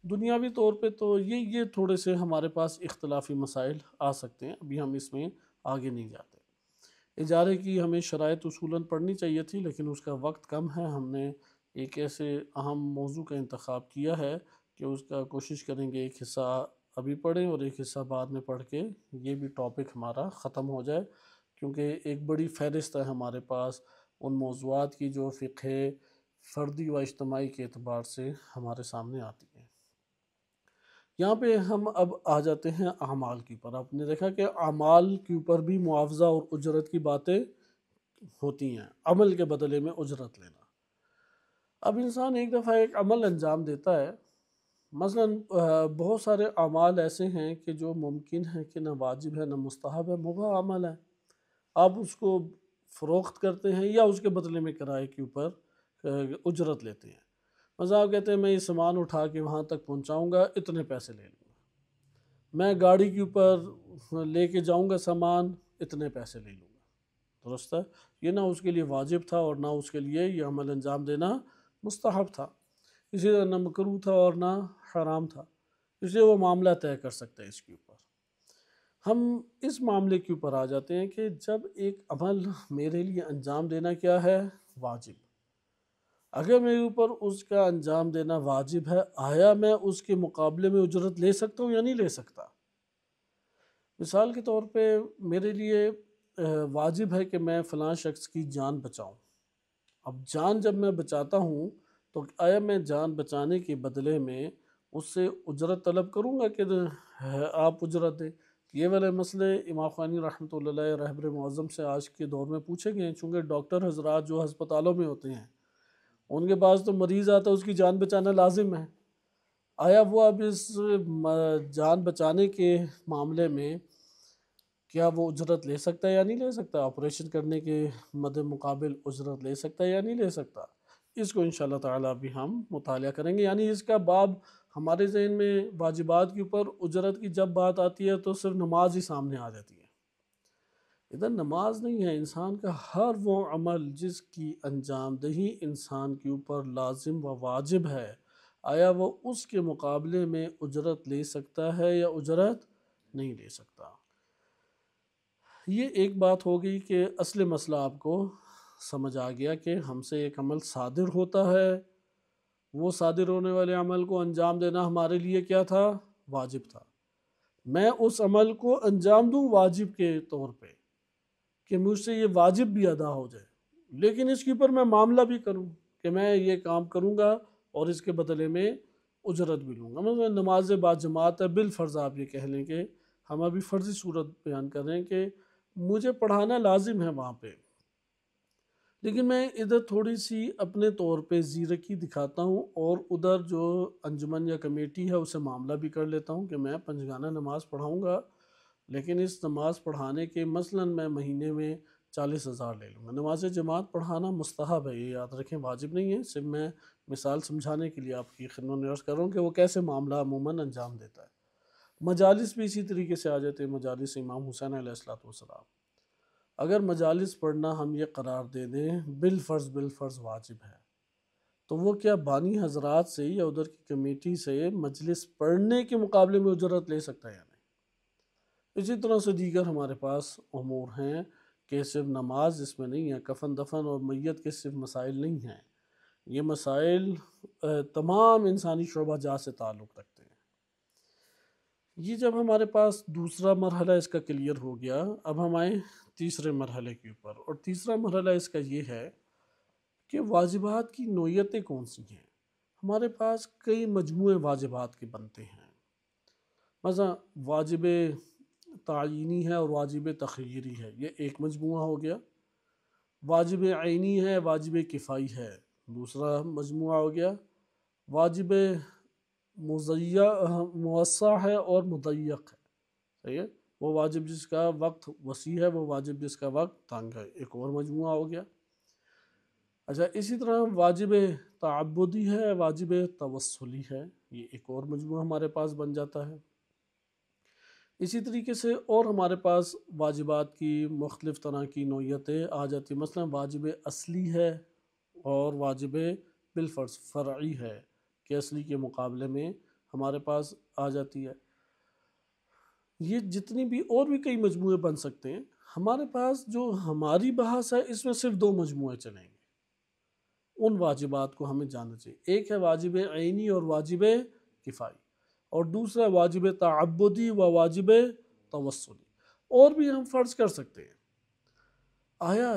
دنیاوی طور پہ تو یہ تھوڑے سے ہمارے پاس اختلافی مسائل آ سکتے ہیں، ابھی ہم اس میں آگے نہیں جاتے. اجارے کی ہمیں شرائط اصولاً پڑھنی چاہیے تھی لیکن اس کا وقت کم ہے. ہم نے ایک ایسے اہم موضوع کا انتخاب کیا ہے کہ اس کا کوشش کریں گے ایک حصہ ابھی پڑھیں اور ایک حصہ بعد میں پڑھ کے یہ بھی ٹاپک ہمارا ختم ہو جائے، کیونکہ ایک بڑی فہرست ہے ہمارے پاس ان موضوعات کی جو فقہ فردی و اجتماعی کے اعتبار سے ہمارے سامنے آتی ہیں. یہاں پہ ہم اب آ جاتے ہیں اعمال کے اوپر. آپ نے دیکھا کہ اعمال کے اوپر بھی معاوضہ اور اجرت کی باتیں ہوتی ہیں، عمل کے بدلے میں اجرت لینا. اب انسان ایک دفعہ ایک عمل انجام دیتا ہے، مثلا بہت سارے اعمال ایسے ہیں کہ جو ممکن ہے کہ نہ واجب ہے نہ مستحب ہے، مباح عمل ہے. آپ اس کو فروخت کرتے ہیں یا اس کے بدلے میں کرائے کے اوپر اجرت لیتے ہیں. مثلا آپ کہتے ہیں میں یہ سامان اٹھا کے وہاں تک پہنچاؤں گا، اتنے پیسے لے لوں گا. میں گاڑی کے اوپر لے کے جاؤں گا سامان، اتنے پیسے لے لوں گا. درست ہے؟ یہ نہ اس کے لیے واجب تھا اور نہ اس کے لیے یہ عمل انجام دینا مستحب تھا، اسی طرح نہ مکروہ تھا اور نہ حرام تھا، اس لیے وہ معاملہ طے کر سکتا ہے اس کے اوپر. ہم اس معاملے کے اوپر آ جاتے ہیں کہ جب ایک عمل میرے لیے انجام دینا کیا ہے؟ واجب. اگر میرے اوپر اس کا انجام دینا واجب ہے، آیا میں اس کے مقابلے میں اجرت لے سکتا ہوں یا نہیں لے سکتا؟ مثال کے طور پہ میرے لیے واجب ہے کہ میں فلاں شخص کی جان بچاؤں. اب جان جب میں بچاتا ہوں تو آیا میں جان بچانے کے بدلے میں اس سے اجرت طلب کروں گا کہ آپ اجرت دیں؟ یہ والے مسئلے امام خانی رحمۃ اللہ علیہ رہبر معظم سے آج کے دور میں پوچھے گئے ہیں، چونکہ ڈاکٹر حضرات جو ہسپتالوں میں ہوتے ہیں ان کے پاس تو مریض آتا ہے، اس کی جان بچانا لازم ہے. آیا وہ اب اس جان بچانے کے معاملے میں کیا وہ اجرت لے سکتا ہے یا نہیں لے سکتا؟ آپریشن کرنے کے مد مقابل اجرت لے سکتا ہے یا نہیں لے سکتا؟ اس کو انشاءاللہ تعالیٰ بھی ہم مطالعہ کریں گے. یعنی اس کا باب ہمارے ذہن میں واجبات کے اوپر اجرت کی جب بات آتی ہے تو صرف نماز ہی سامنے آ جاتی ہے. ادھر نماز نہیں ہے، انسان کا ہر وہ عمل جس کی انجام دہی انسان کے اوپر لازم و واجب ہے، آیا وہ اس کے مقابلے میں اجرت لے سکتا ہے یا اجرت نہیں لے سکتا؟ یہ ایک بات ہو گئی کہ اصل مسئلہ آپ کو سمجھ آ گیا کہ ہم سے ایک عمل صادر ہوتا ہے، وہ صادر ہونے والے عمل کو انجام دینا ہمارے لیے کیا تھا؟ واجب تھا. میں اس عمل کو انجام دوں واجب کے طور پہ کہ مجھ سے یہ واجب بھی ادا ہو جائے، لیکن اس کے اوپر میں معاملہ بھی کروں کہ میں یہ کام کروں گا اور اس کے بدلے میں اجرت بھی لوں گا. مثلا نماز با جماعت ہے، بالفرض آپ یہ کہہ لیں کہ ہم ابھی فرضی صورت بیان کر رہے ہیں کہ مجھے پڑھانا لازم ہے وہاں پہ، لیکن میں ادھر تھوڑی سی اپنے طور پہ زیرکی دکھاتا ہوں اور ادھر جو انجمن یا کمیٹی ہے اسے معاملہ بھی کر لیتا ہوں کہ میں پنجگانہ نماز پڑھاؤں گا، لیکن اس نماز پڑھانے کے مثلاً میں مہینے میں 40,000 لے لوں گا. نماز جماعت پڑھانا مستحب ہے، یہ یاد رکھیں، واجب نہیں ہے. صرف میں مثال سمجھانے کے لیے آپ کی خدمت میں عرض کر رہا ہوں کہ وہ کیسے معاملہ عموماً انجام دیتا ہے. مجالس بھی اسی طریقے سے آ جاتے ہیں. مجالس امام حسین علیہ السلام، اگر مجالس پڑھنا ہم یہ قرار دے دیں بالفرض واجب ہے، تو وہ کیا بانی حضرات سے یا ادھر کی کمیٹی سے مجلس پڑھنے کے مقابلے میں اجرت لے سکتا ہے یا نہیں؟ اسی طرح سے دیگر ہمارے پاس امور ہیں کہ صرف نماز اس میں نہیں ہے، کفن دفن اور میت کے صرف مسائل نہیں ہیں، یہ مسائل تمام انسانی شعبہ جات سے تعلق رکھتے ہیں. یہ جب ہمارے پاس دوسرا مرحلہ اس کا کلیئر ہو گیا، اب ہم آئیں تیسرے مرحلے کے اوپر، اور تیسرا مرحلہ اس کا یہ ہے کہ واجبات کی نوعیتیں کون سی ہیں۔ ہمارے پاس کئی مجموعے واجبات کے بنتے ہیں، مثلا واجب تعینی ہے اور واجب تخییری ہے، یہ ایک مجموعہ ہو گیا۔ واجب عینی ہے، واجب کفائی ہے، دوسرا مجموعہ ہو گیا۔ واجب موسع ہے اور مضیق ہے، صحیح ہے، وہ واجب جس کا وقت وسیع ہے، وہ واجب جس کا وقت تنگ ہے، ایک اور مجموعہ ہو گیا۔ اچھا، اسی طرح واجب تعبدی ہے، واجب توسلی ہے، یہ ایک اور مجموعہ ہمارے پاس بن جاتا ہے۔ اسی طریقے سے اور ہمارے پاس واجبات کی مختلف طرح کی نوعیتیں آ جاتی ہیں، مثلا واجب اصلی ہے اور واجب بالفرض فرعی ہے، کہ اصلی کے مقابلے میں ہمارے پاس آ جاتی ہے۔ یہ جتنی بھی اور بھی کئی مجموعے بن سکتے ہیں، ہمارے پاس جو ہماری بحث ہے اس میں صرف دو مجموعے چلیں گے، ان واجبات کو ہمیں جاننا چاہیے۔ ایک ہے واجب عینی اور واجب کفائی، اور دوسرا واجب تعبدی و واجب توسلی۔ اور بھی ہم فرض کر سکتے ہیں، آیا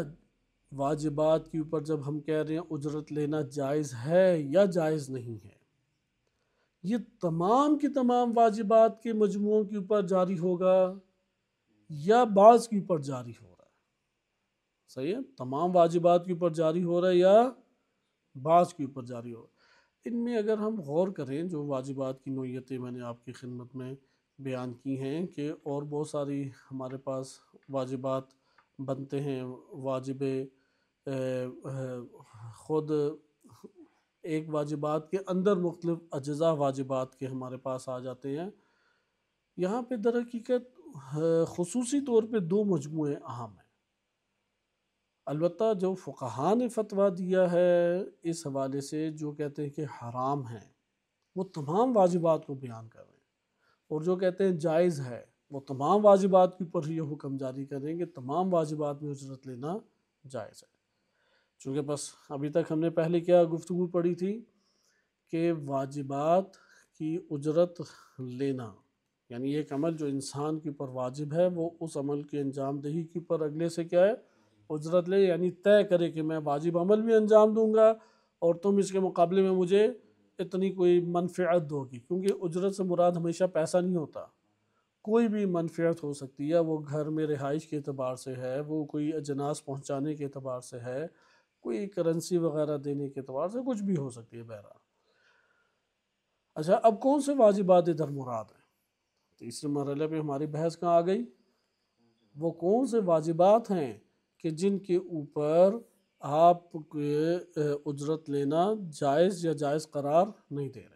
واجبات کے اوپر جب ہم کہہ رہے ہیں اجرت لینا جائز ہے یا جائز نہیں ہے، یہ تمام کی تمام واجبات کے مجموعوں کے اوپر جاری ہوگا یا بعض کے اوپر جاری ہو رہا ہے؟ صحیح ہے، تمام واجبات کے اوپر جاری ہو رہا ہے یا بعض کے اوپر جاری ہو رہا ہے؟ ان میں اگر ہم غور کریں، جو واجبات کی نوعیتیں میں نے آپ کی خدمت میں بیان کی ہیں، کہ اور بہت ساری ہمارے پاس واجبات بنتے ہیں۔ واجب خود ایک واجبات کے اندر مختلف اجزاء واجبات کے ہمارے پاس آ جاتے ہیں۔ یہاں پہ در حقیقت خصوصی طور پہ دو مجموعے اہم ہیں۔ البتہ جو فقہاء نے فتویٰ دیا ہے اس حوالے سے، جو کہتے ہیں کہ حرام ہیں، وہ تمام واجبات کو بیان کر رہے ہیں، اور جو کہتے ہیں جائز ہے، وہ تمام واجبات کے اوپر یہ حکم جاری کریں کہ تمام واجبات میں اجرت لینا جائز ہے۔ چونکہ بس ابھی تک ہم نے پہلے کیا گفتگو پڑھی تھی کہ واجبات کی اجرت لینا، یعنی ایک عمل جو انسان کے اوپر واجب ہے، وہ اس عمل کی انجام دہی کے اوپر اگلے سے کیا ہے، اجرت لے، یعنی طے کرے کہ میں واجب عمل بھی انجام دوں گا اور تم اس کے مقابلے میں مجھے اتنی کوئی منفعت دو گی، کیونکہ اجرت سے مراد ہمیشہ پیسہ نہیں ہوتا، کوئی بھی منفعت ہو سکتی ہے، وہ گھر میں رہائش کے اعتبار سے ہے، وہ کوئی اجناس پہنچانے کے اعتبار سے ہے، کوئی کرنسی وغیرہ دینے کے اعتبار سے، کچھ بھی ہو سکتی ہے بہرحال۔ اچھا، اب کون سے واجبات ادھر مراد ہیں؟ تیسرے مرحلے پہ ہماری بحث کہاں آ گئی؟ وہ کون سے واجبات ہیں کہ جن کے اوپر آپ اجرت لینا جائز یا جائز قرار نہیں دے رہے؟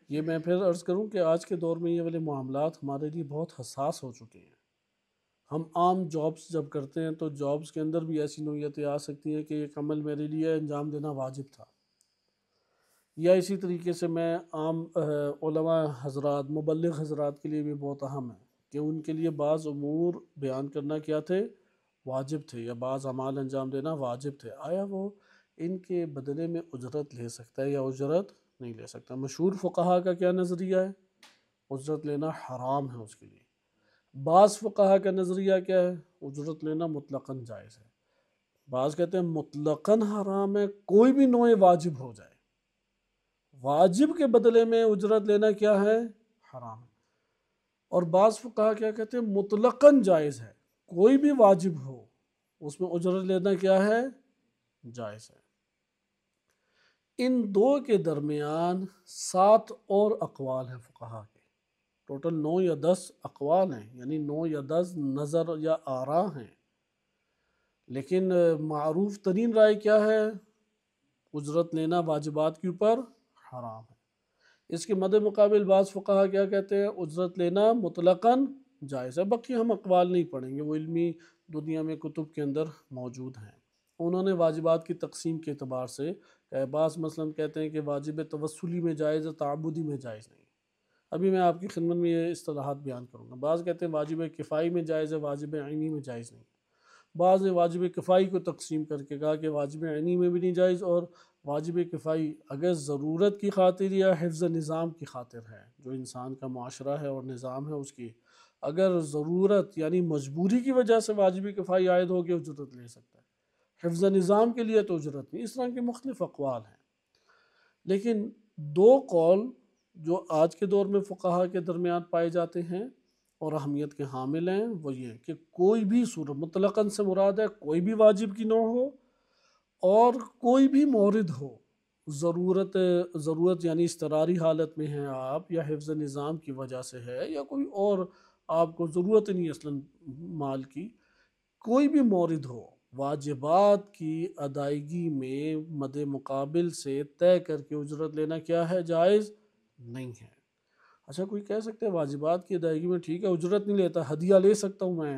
یہ میں پھر عرض کروں کہ آج کے دور میں یہ والے معاملات ہمارے لیے بہت حساس ہو چکے ہیں۔ ہم عام جابس جب کرتے ہیں تو جابس کے اندر بھی ایسی نوعیتیں آ سکتی ہیں کہ ایک عمل میرے لیے انجام دینا واجب تھا، یا اسی طریقے سے میں عام علماء حضرات، مبلغ حضرات کے لیے بھی بہت اہم ہے کہ ان کے لیے بعض امور بیان کرنا کیا تھے، واجب تھے، یا بعض اعمال انجام دینا واجب تھے۔ آیا وہ ان کے بدلے میں اجرت لے سکتا ہے یا اجرت نہیں لے سکتا؟ مشہور فقہاء کا کیا نظریہ ہے؟ اجرت لینا حرام ہے اس کے لیے۔ بعض فقہاء کا نظریہ کیا ہے؟ اجرت لینا مطلقاً جائز ہے۔ بعض کہتے ہیں مطلقاً حرام ہے، کوئی بھی نوع واجب ہو جائے، واجب کے بدلے میں اجرت لینا کیا ہے؟ حرام ہے۔ اور بعض فقہاء کیا کہتے ہیں؟ مطلقاً جائز ہے، کوئی بھی واجب ہو اس میں اجرت لینا کیا ہے؟ جائز ہے۔ ان دو کے درمیان 7 اور اقوال ہیں فقہاء کے، ٹوٹل 9 یا 10 اقوال ہیں، یعنی 9 یا 10 نظر یا آراء ہیں، لیکن معروف ترین رائے کیا ہے؟ اجرت لینا واجبات کے اوپر حرام ہے۔ اس کے مد مقابل بعض فقہاء کیا کہتے ہیں؟ اجرت لینا مطلقاً جائز ہے۔ باقی ہم اقوال نہیں پڑھیں گے، وہ علمی دنیا میں کتب کے اندر موجود ہیں۔ انہوں نے واجبات کی تقسیم کے اعتبار سے بعض مثلاً کہتے ہیں کہ واجب توسلی میں جائز ہے، تعبدی میں جائز نہیں۔ ابھی میں آپ کی خدمت میں یہ اصطلاحات بیان کروں گا۔ بعض کہتے ہیں واجب کفائی میں جائز ہے، واجب عینی میں جائز نہیں۔ بعض نے واجب کفائی کو تقسیم کر کے کہا کہ واجب عینی میں بھی نہیں جائز اور واجب کفائی اگر ضرورت کی خاطر یا حفظ نظام کی خاطر ہے، جو انسان کا معاشرہ ہے اور نظام ہے اس کی، اگر ضرورت یعنی مجبوری کی وجہ سے واجب کفائی عائد ہو کے اجرت لے سکتا ہے، حفظ نظام کے لیے تو اجرت نہیں۔ اس طرح کے مختلف اقوال ہیں، لیکن دو قول جو آج کے دور میں فقہا کے درمیان پائے جاتے ہیں اور اہمیت کے حامل ہیں وہ یہ کہ کوئی بھی صورت، مطلقاً سے مراد ہے کوئی بھی واجب کی نہ ہو اور کوئی بھی مورد ہو، ضرورت یعنی اضطراری حالت میں ہیں آپ، یا حفظ نظام کی وجہ سے ہے، یا کوئی اور آپ کو ضرورت نہیں اصلاً مال کی، کوئی بھی مورد ہو، واجبات کی ادائیگی میں مد مقابل سے طے کر کے اجرت لینا کیا ہے؟ جائز نہیں ہے۔ اچھا کوئی کہہ سکتے ہیں واجبات کی ادائیگی میں ٹھیک ہے اجرت نہیں لیتا، ہدیہ لے سکتا ہوں میں،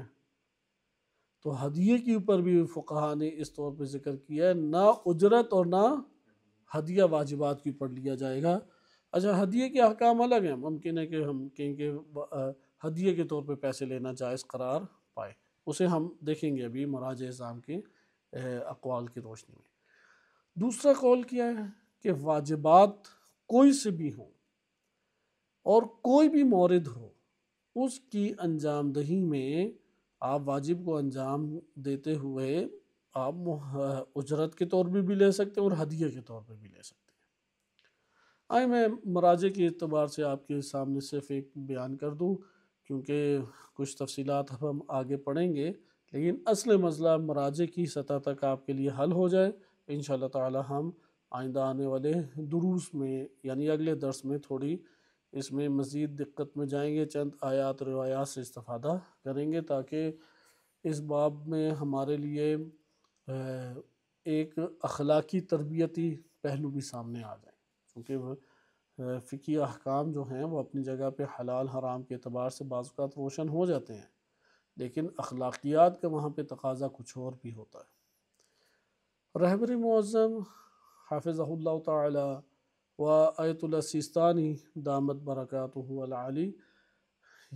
تو ہدیے کے اوپر بھی فقہا نے اس طور پہ ذکر کیا ہے نہ اجرت اور نہ ہدیہ واجبات کے اوپر لیا جائے گا۔ اچھا ہدیے کے احکام الگ ہیں، ممکن ہے کہ ہم کہیں کہ ہدیے کے طور پہ پیسے لینا جائز قرار پائے، اسے ہم دیکھیں گے ابھی مراجع اعظام کے اقوال کی روشنی میں۔ دوسرا قول کیا ہے کہ واجبات کوئی سے بھی ہوں اور کوئی بھی مورد ہو، اس کی انجام دہی میں آپ واجب کو انجام دیتے ہوئے آپ اجرت کے طور پہ بھی لے سکتے ہیں اور ہدیہ کے طور پہ بھی لے سکتے ہیں۔ آئے میں مراجع کے اعتبار سے آپ کے سامنے صرف ایک بیان کر دوں، کیونکہ کچھ تفصیلات ہم آگے پڑھیں گے، لیکن اصل مسئلہ مراجع کی سطح تک آپ کے لیے حل ہو جائے انشاءاللہ تعالی ہم آئندہ آنے والے دروس میں یعنی اگلے درس میں تھوڑی اس میں مزید دقت میں جائیں گے، چند آیات روایات سے استفادہ کریں گے تاکہ اس باب میں ہمارے لیے ایک اخلاقی تربیتی پہلو بھی سامنے آ جائیں، کیونکہ فقہی احکام جو ہیں وہ اپنی جگہ پہ حلال حرام کے اعتبار سے بعض اوقات روشن ہو جاتے ہیں، لیکن اخلاقیات کا وہاں پہ تقاضا کچھ اور بھی ہوتا ہے۔ رہبر معظم حافظہ اللہ تعالی و آیت اللہ سیستانی دامت برکاتہ العالی،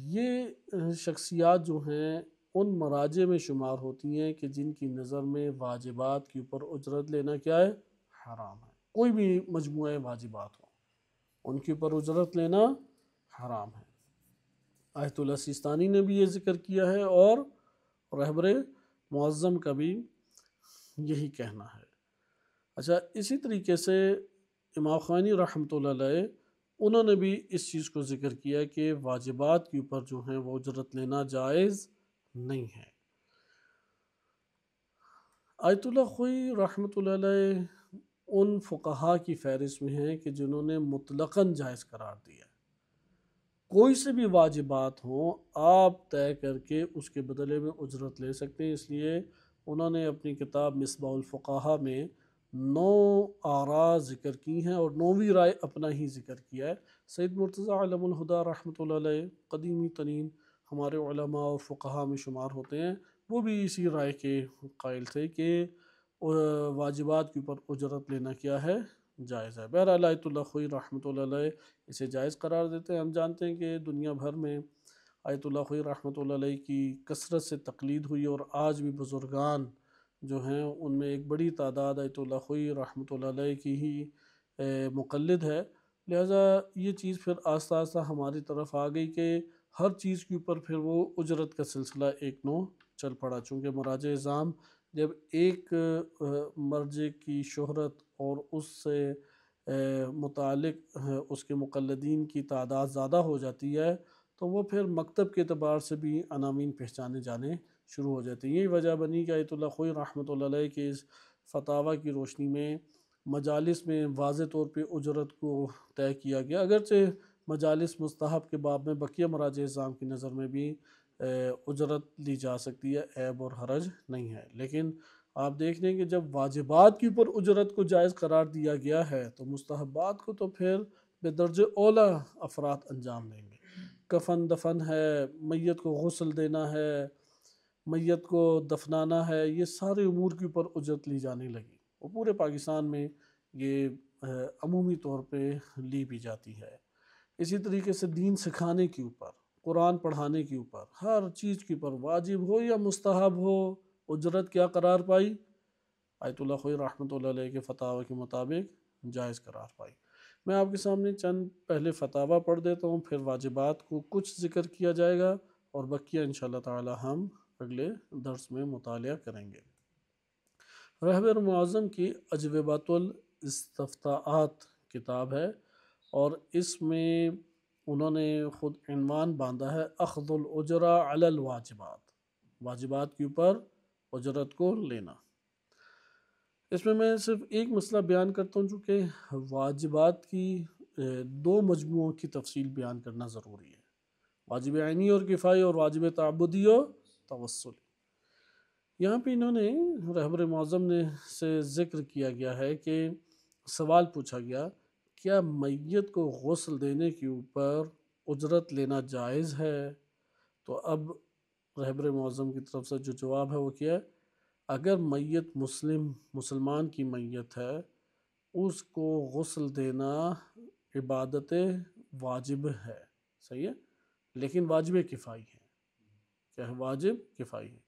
یہ شخصیات جو ہیں ان مراجع میں شمار ہوتی ہیں کہ جن کی نظر میں واجبات کے اوپر اجرت لینا کیا ہے؟ حرام ہے۔ کوئی بھی مجموعہ واجبات ہو ان کے اوپر اجرت لینا حرام ہے۔ آیت اللہ سیستانی نے بھی یہ ذکر کیا ہے اور رہبر معظم کا بھی یہی کہنا ہے۔ اچھا اسی طریقے سے امام خمینی رحمۃ اللہ علیہ انہوں نے بھی اس چیز کو ذکر کیا کہ واجبات کے اوپر جو ہیں وہ اجرت لینا جائز نہیں ہے۔ آیت اللہ خوئی رحمۃ اللہ علیہ ان فقہا کی فہرست میں ہیں کہ جنہوں نے مطلقاً جائز قرار دیا، کوئی سے بھی واجبات ہوں آپ طے کر کے اس کے بدلے میں اجرت لے سکتے ہیں۔ اس لیے انہوں نے اپنی کتاب مصباح الفقہا میں 9 آراء ذکر کی ہیں اور 9ویں رائے اپنا ہی ذکر کیا ہے۔ سید مرتضیٰ علم الہدیٰ رحمۃ اللہ علیہ قدیمی ترین ہمارے علماء اور فقہا میں شمار ہوتے ہیں، وہ بھی اسی رائے کے قائل تھے کہ واجبات کے اوپر اجرت لینا کیا ہے؟ جائز ہے۔ بہرحال آیت اللہ خوئی رحمۃ اللہ علیہ اسے جائز قرار دیتے ہیں۔ ہم جانتے ہیں کہ دنیا بھر میں آیت اللہ خوئی رحمۃ اللہ علیہ کی کثرت سے تقلید ہوئی اور آج بھی بزرگان جو ہیں ان میں ایک بڑی تعداد آیت اللہ خوئی رحمۃ اللہ علیہ کی ہی مقلد ہے، لہٰذا یہ چیز پھر آہستہ آہستہ ہماری طرف آ گئی کہ ہر چیز کے اوپر پھر وہ اجرت کا سلسلہ ایک نو چل پڑا، چونکہ مراجع اعظام جب ایک مرجع کی شہرت اور اس سے متعلق اس کے مقلدین کی تعداد زیادہ ہو جاتی ہے تو وہ پھر مکتب کے اعتبار سے بھی عناوین پہچانے جانے شروع ہو جاتے ہیں۔ یہی وجہ بنی کہ آیت اللہ خوئی رحمۃ اللہ علیہ کے اس فتاویٰ کی روشنی میں مجالس میں واضح طور پہ اجرت کو طے کیا گیا، اگرچہ مجالس مستحب کے باب میں بقیہ مراجع اعظام کی نظر میں بھی اجرت لی جا سکتی ہے، عیب اور حرج نہیں ہے، لیکن آپ دیکھ لیں کہ جب واجبات کے اوپر اجرت کو جائز قرار دیا گیا ہے تو مستحبات کو تو پھر بے درجہ اولیٰ افراد انجام دیں گے۔ کفن دفن ہے، میت کو غسل دینا ہے، میت کو دفنانا ہے، یہ سارے امور کے اوپر اجرت لی جانے لگی اور پورے پاکستان میں یہ عمومی طور پہ لی بھی جاتی ہے۔ اسی طریقے سے دین سکھانے کے اوپر، قرآن پڑھانے کے اوپر، ہر چیز کے اوپر واجب ہو یا مستحب ہو اجرت کیا قرار پائی؟ آیت اللہ خوئی رحمۃ اللہ علیہ کے فتاوی کے مطابق جائز قرار پائی۔ میں آپ کے سامنے چند پہلے فتاوی پڑھ دیتا ہوں، پھر واجبات کو کچھ ذکر کیا جائے گا اور بقیہ انشاءاللہ تعالی ہم اگلے درس میں مطالعہ کریں گے۔ رہبر معظم کی اجوبۃ الاستفتاءات کتاب ہے، اور اس میں انہوں نے خود عنوان باندھا ہے اخذ الاجرہ علی الواجبات، واجبات کے اوپر اجرت کو لینا۔ اس میں صرف ایک مسئلہ بیان کرتا ہوں، چونکہ واجبات کی دو مجموعوں کی تفصیل بیان کرنا ضروری ہے، واجب عینی اور کفائی، اور واجب تعبدی و توسلی۔ یہاں پہ انہوں نے رہبر معظم نے سے ذکر کیا گیا ہے کہ سوال پوچھا گیا کیا میت کو غسل دینے کے اوپر اجرت لینا جائز ہے؟ تو اب رہبر معظم کی طرف سے جو جواب ہے وہ کیا ہے، اگر میت مسلمان کی میت ہے، اس کو غسل دینا عبادت واجب ہے، صحیح ہے، لیکن واجب کفائی ہے، کیا ہے؟ واجب کفائی ہے۔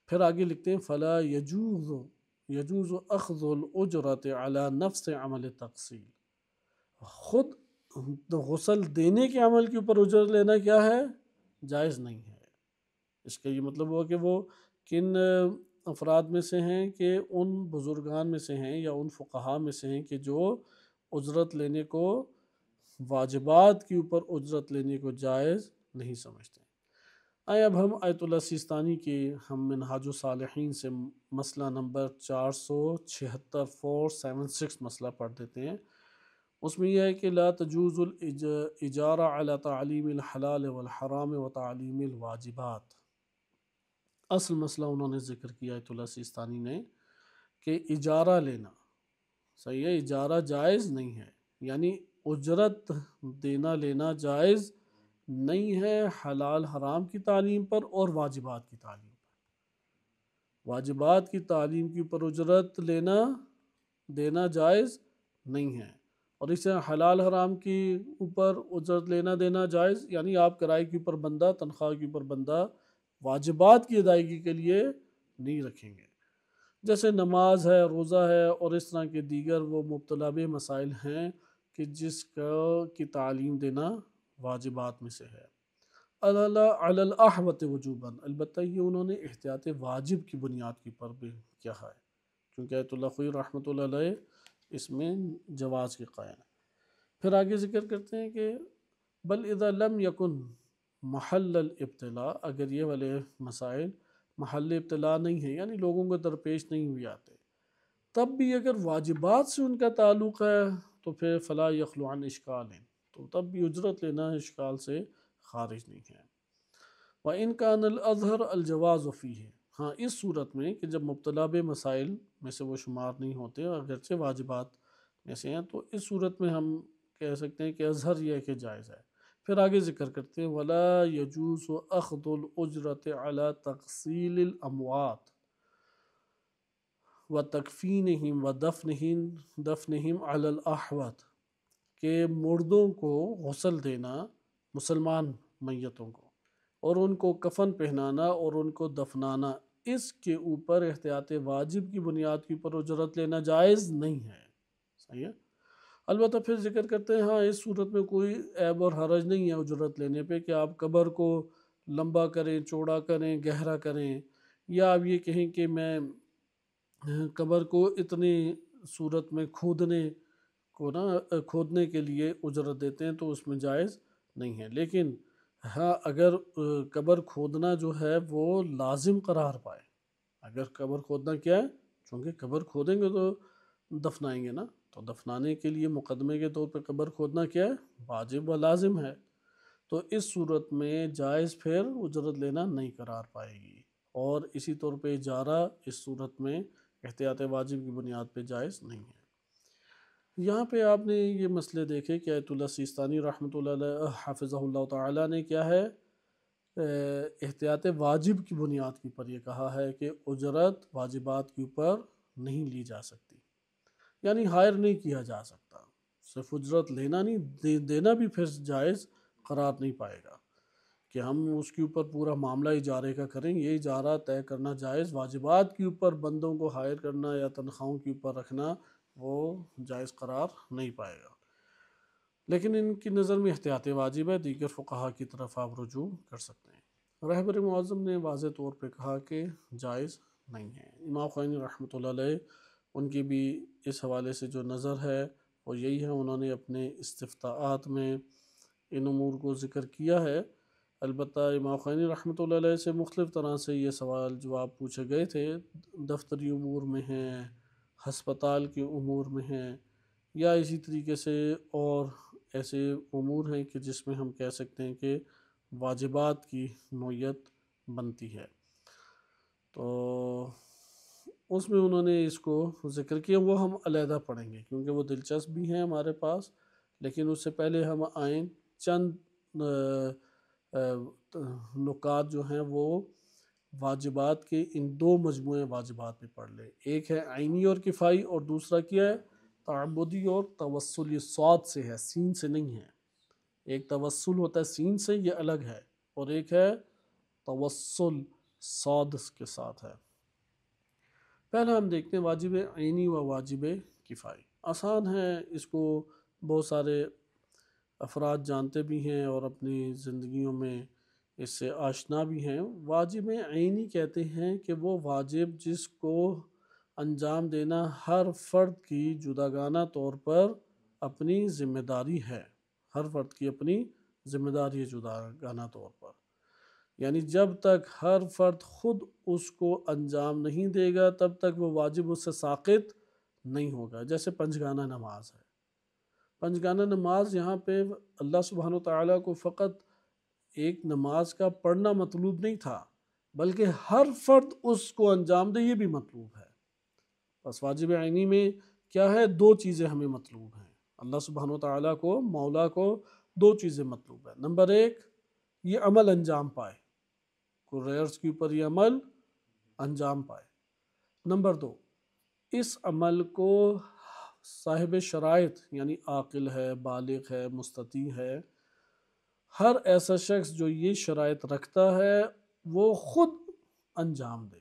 پھر آگے لکھتے ہیں فلا یجوز اخذ الاجرت علی نفس عمل تغسیل، خود غسل دینے کے عمل کے اوپر اجرت لینا کیا ہے؟ جائز نہیں ہے۔ اس کا یہ مطلب ہوا کہ وہ کن افراد میں سے ہیں، کہ ان بزرگان میں سے ہیں یا ان فقہا میں سے ہیں کہ جو اجرت لینے کو، واجبات کے اوپر اجرت لینے کو جائز نہیں سمجھتے۔ آئے اب ہم آیت اللہ سیستانی کے ہم منہاج الصالحین سے مسئلہ نمبر 476 476 مسئلہ پڑھ دیتے ہیں۔ اس میں یہ ہے کہ لا تجوز الاجارہ علی تعلیم الحلال والحرام و تعلیم الواجبات۔ اصل مسئلہ انہوں نے ذکر کیا آیت اللہ سیستانی نے کہ اجارہ لینا، صحیح ہے، اجارہ جائز نہیں ہے، یعنی اجرت دینا لینا جائز نہیں ہے حلال حرام کی تعلیم پر اور واجبات کی تعلیم پر۔ واجبات کی تعلیم کے اوپر اجرت دینا جائز نہیں ہے، اور اس سے حلال حرام کی اوپر اجرت لینا دینا جائز، یعنی آپ کرائے کے اوپر بندہ، تنخواہ کے اوپر بندہ واجبات کی ادائیگی کے لیے نہیں رکھیں گے، جیسے نماز ہے، روزہ ہے، اور اس طرح کے دیگر وہ مبتلا بہ مسائل ہیں کہ جس کی تعلیم دینا واجبات میں سے ہے۔ علی الاحوط وجوباً، البتہ یہ انہوں نے احتیاط واجب کی بنیاد کے پر بھی کیا ہے، کیونکہ آیت اللہ خوئی رحمۃ اللہ علیہ اس میں جواز کے قائل ہیں۔ پھر آگے ذکر کرتے ہیں کہ بل اذا لم یکن محل الابتلاء، اگر یہ والے مسائل محل ابتلاء نہیں ہیں، یعنی لوگوں کو درپیش نہیں ہوئی آتے، تب بھی اگر واجبات سے ان کا تعلق ہے تو پھر فلا یخلو عن اشکال، تو تب بھی اجرت لینا اشکال سے خارج نہیں ہے۔ وَإِنْ كَانَ الْأَظْهَرُ الْجَوَازُ فِيهِ، ہاں اس صورت میں کہ جب مبتلا بہ مسائل میں سے وہ شمار نہیں ہوتے اگرچہ واجبات میں سے ہیں، تو اس صورت میں ہم کہہ سکتے ہیں کہ اظہر یہ ہے کہ جائز ہے۔ پھر آگے ذکر کرتے ہیں وَلَا يَجُوزُ أَخْذُ الْأُجْرَةِ عَلَى تَغْسِيلِ الْأَمْوَاتِ وَتَكْفِينِهِمْ وَدَفْنِهِمْ عَلَى الْأَحْوَطِ، کہ مردوں کو غسل دینا، مسلمان میتوں کو، اور ان کو کفن پہنانا اور ان کو دفنانا، اس کے اوپر احتیاط واجب کی بنیاد کے اوپر اجرت لینا جائز نہیں ہے، صحیح ہے۔ البتہ پھر ذکر کرتے ہیں ہاں اس صورت میں کوئی عیب اور حرج نہیں ہے اجرت لینے پہ کہ آپ قبر کو لمبا کریں، چوڑا کریں، گہرا کریں، یا آپ یہ کہیں کہ میں قبر کو اتنی صورت میں کھودنے کے لیے اجرت دیتے ہیں تو اس میں جائز نہیں ہے۔ لیکن ہاں اگر قبر کھودنا جو ہے وہ لازم قرار پائے، اگر قبر کھودنا کیا ہے، چونکہ قبر کھودیں گے تو دفنائیں گے نا، تو دفنانے کے لیے مقدمے کے طور پہ قبر کھودنا کیا ہے، واجب و لازم ہے، تو اس صورت میں جائز پھر اجرت لینا نہیں قرار پائے گی، اور اسی طور پہ اجارہ اس صورت میں احتیاط واجب کی بنیاد پہ جائز نہیں ہے۔ یہاں پہ آپ نے یہ مسئلے دیکھے کہ آیت اللہ سیستانی رحمۃ اللہ علیہ حافظہ اللہ تعالیٰ نے کیا ہے، احتیاط واجب کی بنیاد کے پر یہ کہا ہے کہ اجرت واجبات کے اوپر نہیں لی جا سکتی، یعنی ہائر نہیں کیا جا سکتا، صرف اجرت لینا نہیں، دینا بھی پھر جائز قرار نہیں پائے گا، کہ ہم اس کے اوپر پورا معاملہ اجارے کا کریں، یہ اجارہ طے کرنا جائز، واجبات کے اوپر بندوں کو ہائر کرنا یا تنخواہوں کے اوپر رکھنا وہ جائز قرار نہیں پائے گا، لیکن ان کی نظر میں احتیاط واجب ہے، دیگر فقہا کی طرف آپ رجوع کر سکتے ہیں۔ رہبر معظم نے واضح طور پہ کہا کہ جائز نہیں ہے۔ امام خمینی رحمۃ اللہ علیہ ان کی بھی اس حوالے سے جو نظر ہے وہ یہی ہے، انہوں نے اپنے استفتاءات میں ان امور کو ذکر کیا ہے۔ البتہ امام خمینی رحمۃ اللہ علیہ سے مختلف طرح سے یہ سوال جواب پوچھے گئے تھے، دفتری امور میں ہیں، ہسپتال کے امور میں ہیں، یا اسی طریقے سے اور ایسے امور ہیں کہ جس میں ہم کہہ سکتے ہیں کہ واجبات کی نوعیت بنتی ہے، تو اس میں انہوں نے اس کو ذکر کیا، وہ ہم علیحدہ پڑھیں گے کیونکہ وہ دلچسپ بھی ہیں ہمارے پاس، لیکن اس سے پہلے ہم آئیں چند نکات جو ہیں وہ واجبات کے ان دو مجموعے واجبات میں پڑھ لیں، ایک ہے عینی اور کفائی، اور دوسرا کیا ہے تعبدی اور توسل، یہ صاد سے ہے، سین سے نہیں ہے۔ ایک توسل ہوتا ہے سین سے، یہ الگ ہے، اور ایک ہے توسل صاد کے ساتھ ہے۔ پہلے ہم دیکھتے ہیں واجب عینی و واجب کفائی۔ آسان ہے، اس کو بہت سارے افراد جانتے بھی ہیں اور اپنی زندگیوں میں اس سے آشنا بھی ہیں۔ واجب عینی کہتے ہیں کہ وہ واجب جس کو انجام دینا ہر فرد کی جداگانہ طور پر اپنی ذمہ داری ہے، ہر فرد کی اپنی ذمہ داری ہے جداگانہ طور پر، یعنی جب تک ہر فرد خود اس کو انجام نہیں دے گا تب تک وہ واجب اس سے ساقط نہیں ہوگا۔ جیسے پنجگانہ نماز ہے، پنجگانہ نماز یہاں پہ اللہ سبحانہ وتعالیٰ کو فقط ایک نماز کا پڑھنا مطلوب نہیں تھا، بلکہ ہر فرد اس کو انجام دے، یہ بھی مطلوب ہے۔ بس واجب عینی میں کیا ہے، دو چیزیں ہمیں مطلوب ہیں، اللہ سبحانہ وتعالیٰ کو، مولا کو دو چیزیں مطلوب ہیں۔ نمبر ایک، یہ عمل انجام پائے، کوریئرز کے اوپر یہ عمل انجام پائے۔ نمبر دو، اس عمل کو صاحب شرائط یعنی عاقل ہے، بالغ ہے، مستطیع ہے، ہر ایسا شخص جو یہ شرائط رکھتا ہے وہ خود انجام دے،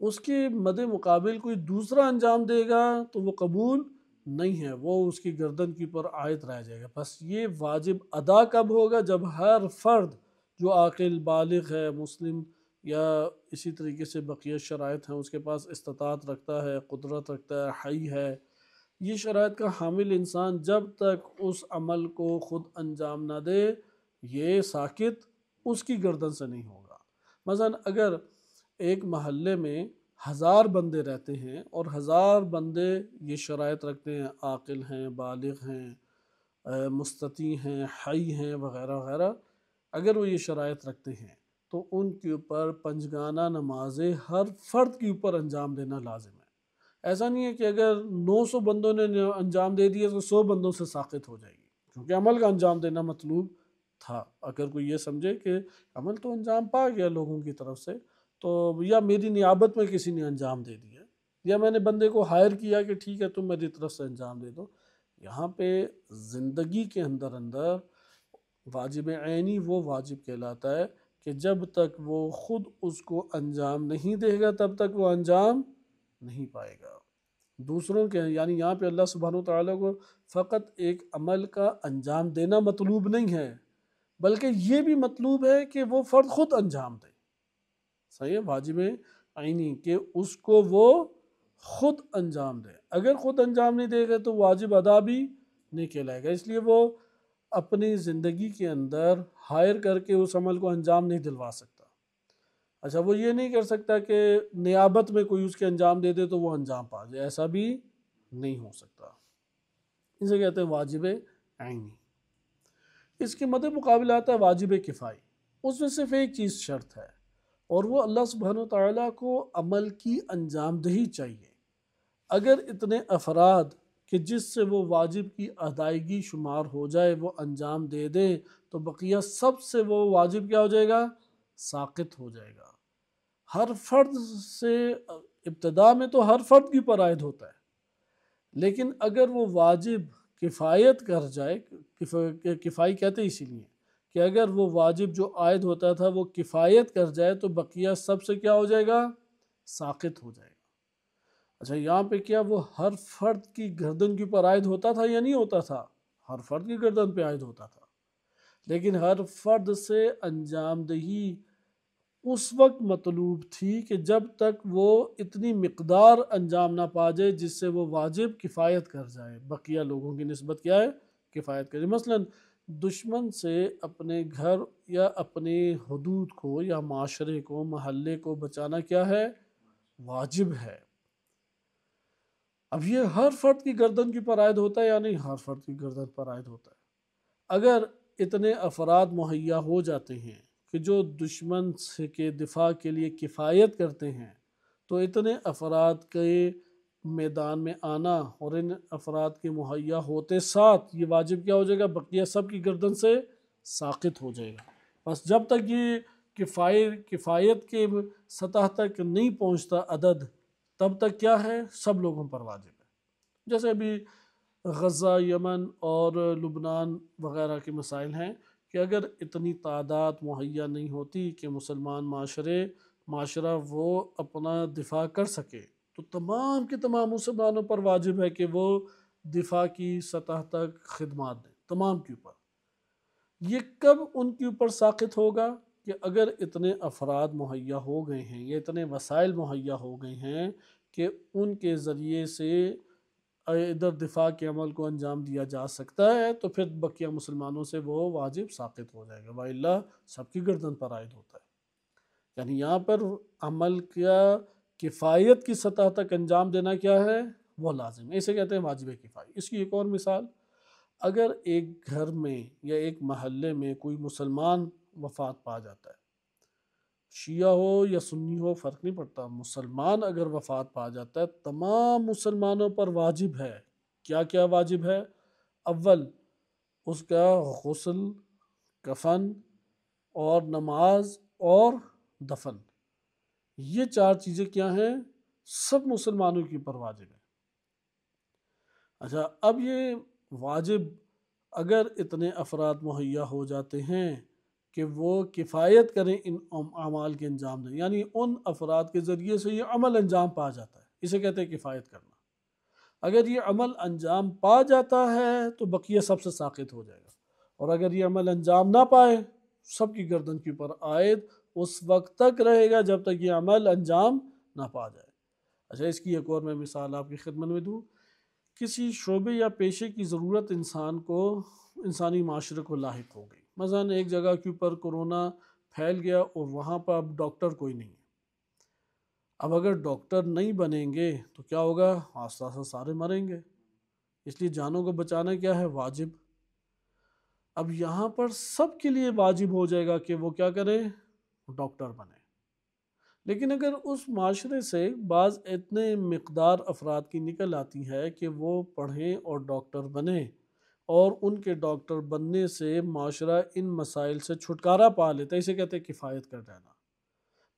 اس کے مد مقابل کوئی دوسرا انجام دے گا تو وہ قبول نہیں ہے، وہ اس کی گردن کے اوپر عائد رہ جائے گا۔ بس یہ واجب ادا کب ہوگا، جب ہر فرد جو عاقل بالغ ہے، مسلم یا اسی طریقے سے بقیہ شرائط ہیں، اس کے پاس استطاعت رکھتا ہے، قدرت رکھتا ہے، حی ہے، یہ شرائط کا حامل انسان جب تک اس عمل کو خود انجام نہ دے یہ ساقط اس کی گردن سے نہیں ہوگا۔ مثلا اگر ایک محلے میں 1000 بندے رہتے ہیں اور 1000 بندے یہ شرائط رکھتے ہیں، عاقل ہیں، بالغ ہیں، مستطیع ہیں، حی ہیں، وغیرہ وغیرہ، اگر وہ یہ شرائط رکھتے ہیں تو ان کے اوپر پنجگانہ نمازیں ہر فرد کے اوپر انجام دینا لازم ہے۔ ایسا نہیں ہے کہ اگر 900 بندوں نے انجام دے دیا تو 100 بندوں سے ساقط ہو جائے گی، کیونکہ عمل کا انجام دینا مطلوب تھا۔ اگر کوئی یہ سمجھے کہ عمل تو انجام پا گیا لوگوں کی طرف سے، تو یا میری نیابت میں کسی نے انجام دے دیا، یا میں نے بندے کو ہائر کیا کہ ٹھیک ہے تم میری طرف سے انجام دے دو، یہاں پہ زندگی کے اندر واجب عینی وہ واجب کہلاتا ہے کہ جب تک وہ خود اس کو انجام نہیں دے گا تب تک وہ انجام نہیں پائے گا۔ دوسروں کے یعنی یہاں پہ اللہ سبحانہ وتعالیٰ کو فقط ایک عمل کا انجام دینا مطلوب نہیں ہے، بلکہ یہ بھی مطلوب ہے کہ وہ فرد خود انجام دے۔ صحیح ہے، واجب عینی کہ اس کو وہ خود انجام دے، اگر خود انجام نہیں دے گا تو واجب ادا بھی نہیں کہلائے گا، اس لیے وہ اپنی زندگی کے اندر ہائر کر کے اس عمل کو انجام نہیں دلوا سکتا۔ اچھا، وہ یہ نہیں کر سکتا کہ نیابت میں کوئی اس کے انجام دے دے تو وہ انجام پا جائے، ایسا بھی نہیں ہو سکتا۔ اسے کہتے ہیں واجب عینی۔ اس کے مد مقابل آتا ہے واجب کفائی، اس میں صرف ایک چیز شرط ہے، اور وہ اللہ سبحانہ وتعالیٰ کو عمل کی انجام دہی چاہیے۔ اگر اتنے افراد کہ جس سے وہ واجب کی ادائیگی شمار ہو جائے وہ انجام دے دیں تو بقیہ سب سے وہ واجب کیا ہو جائے گا، ساقط ہو جائے گا۔ ہر فرد سے ابتدا میں تو ہر فرد کی پر عائد ہوتا ہے، لیکن اگر وہ واجب کفایت کر جائے، کفائی کہتے اسی لیے کہ اگر وہ واجب جو عائد ہوتا تھا وہ کفایت کر جائے تو بقیہ سب سے کیا ہو جائے گا؟ ساقط ہو جائے گا۔ اچھا یہاں پہ کیا وہ ہر فرد کی گردن کے اوپر عائد ہوتا تھا یا نہیں ہوتا تھا؟ ہر فرد کی گردن پہ عائد ہوتا تھا، لیکن ہر فرد سے انجام دہی اس وقت مطلوب تھی کہ جب تک وہ اتنی مقدار انجام نہ پا جائے جس سے وہ واجب کفایت کر جائے، بقیہ لوگوں کی نسبت کیا ہے؟ کفایت کرے۔ مثلا دشمن سے اپنے گھر یا اپنے حدود کو یا معاشرے کو، محلے کو بچانا کیا ہے؟ واجب ہے۔ اب یہ ہر فرد کی گردن کی پر عائد ہوتا ہے یا نہیں؟ ہر فرد کی گردن پر عائد ہوتا ہے۔ اگر اتنے افراد مہیا ہو جاتے ہیں کہ جو دشمن سے کے دفاع کے لیے کفایت کرتے ہیں، تو اتنے افراد کے میدان میں آنا اور ان افراد کے مہیا ہوتے ساتھ یہ واجب کیا ہو جائے گا؟ بقیہ سب کی گردن سے ساقط ہو جائے گا۔ بس جب تک یہ کفایت کے سطح تک نہیں پہنچتا عدد، تب تک کیا ہے؟ سب لوگوں پر واجب ہے۔ جیسے ابھی غزہ، یمن اور لبنان وغیرہ کے مسائل ہیں کہ اگر اتنی تعداد مہیا نہیں ہوتی کہ مسلمان معاشرہ وہ اپنا دفاع کر سکے، تو تمام کے تمام مسلمانوں پر واجب ہے کہ وہ دفاع کی سطح تک خدمات دیں، تمام کے اوپر۔ یہ کب ان کے اوپر ساقط ہوگا؟ کہ اگر اتنے افراد مہیا ہو گئے ہیں یا اتنے وسائل مہیا ہو گئے ہیں کہ ان کے ذریعے سے ادھر دفاع کے عمل کو انجام دیا جا سکتا ہے، تو پھر بقیہ مسلمانوں سے وہ واجب ساقط ہو جائے گا، وَإِلَّا سب کی گردن پر عائد ہوتا ہے۔ یعنی یہاں پر عمل کیا کفایت کی سطح تک انجام دینا کیا ہے؟ وہ لازم ہے، اسے کہتے ہیں واجب کفائی۔ اس کی ایک اور مثال، اگر ایک گھر میں یا ایک محلے میں کوئی مسلمان وفات پا جاتا ہے، شیعہ ہو یا سنی ہو فرق نہیں پڑتا، مسلمان اگر وفات پا جاتا ہے تمام مسلمانوں پر واجب ہے۔ کیا کیا واجب ہے؟ اول اس کا غسل، کفن اور نماز اور دفن، یہ چار چیزیں کیا ہیں؟ سب مسلمانوں کے اوپر واجب ہے۔ اچھا اب یہ واجب اگر اتنے افراد مہیا ہو جاتے ہیں کہ وہ کفایت کریں ان اعمال کے انجام دیں، یعنی ان افراد کے ذریعے سے یہ عمل انجام پا جاتا ہے، اسے کہتے ہیں کفایت کرنا۔ اگر یہ عمل انجام پا جاتا ہے تو بقیہ سب سے ساقط ہو جائے گا، اور اگر یہ عمل انجام نہ پائے سب کی گردن کے اوپر عائد اس وقت تک رہے گا جب تک یہ عمل انجام نہ پا جائے۔ اچھا اس کی ایک اور میں مثال آپ کی خدمت میں دوں، کسی شعبے یا پیشے کی ضرورت انسانی معاشرے کو لاحق ہو گئی، مثلا ایک جگہ کے اوپر کورونا پھیل گیا اور وہاں پر اب ڈاکٹر کوئی نہیں ہے۔ اب اگر ڈاکٹر نہیں بنیں گے تو کیا ہوگا؟ آہستہ آہستہ سارے مریں گے، اس لیے جانوں کو بچانا کیا ہے؟ واجب۔ اب یہاں پر سب کے لیے واجب ہو جائے گا کہ وہ کیا کریں؟ ڈاکٹر بنیں۔ لیکن اگر اس معاشرے سے بعض اتنے مقدار افراد کی نکل آتی ہے کہ وہ پڑھیں اور ڈاکٹر بنیں، اور ان کے ڈاکٹر بننے سے معاشرہ ان مسائل سے چھٹکارا پا لیتا ہے، اسے کہتے ہیں کفایت کر جانا۔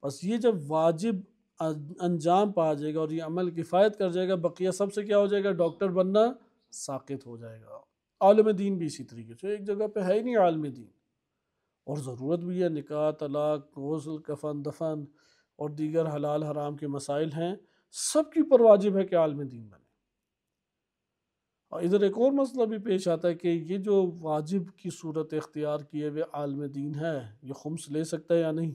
بس یہ جب واجب انجام پا جائے گا اور یہ عمل کفایت کر جائے گا، بقیہ سب سے کیا ہو جائے گا؟ ڈاکٹر بننا ساقط ہو جائے گا۔ عالم دین بھی اسی طریقے سے، ایک جگہ پہ ہے ہی نہیں عالم دین اور ضرورت بھی ہے، نکاح، طلاق، غسل، کفن، دفن اور دیگر حلال حرام کے مسائل ہیں، سب کی پر واجب ہے کہ عالم دین بنے۔ اور ادھر ایک اور مسئلہ بھی پیش آتا ہے کہ یہ جو واجب کی صورت اختیار کیے ہوئے عالم دین ہے، یہ خمس لے سکتا ہے یا نہیں؟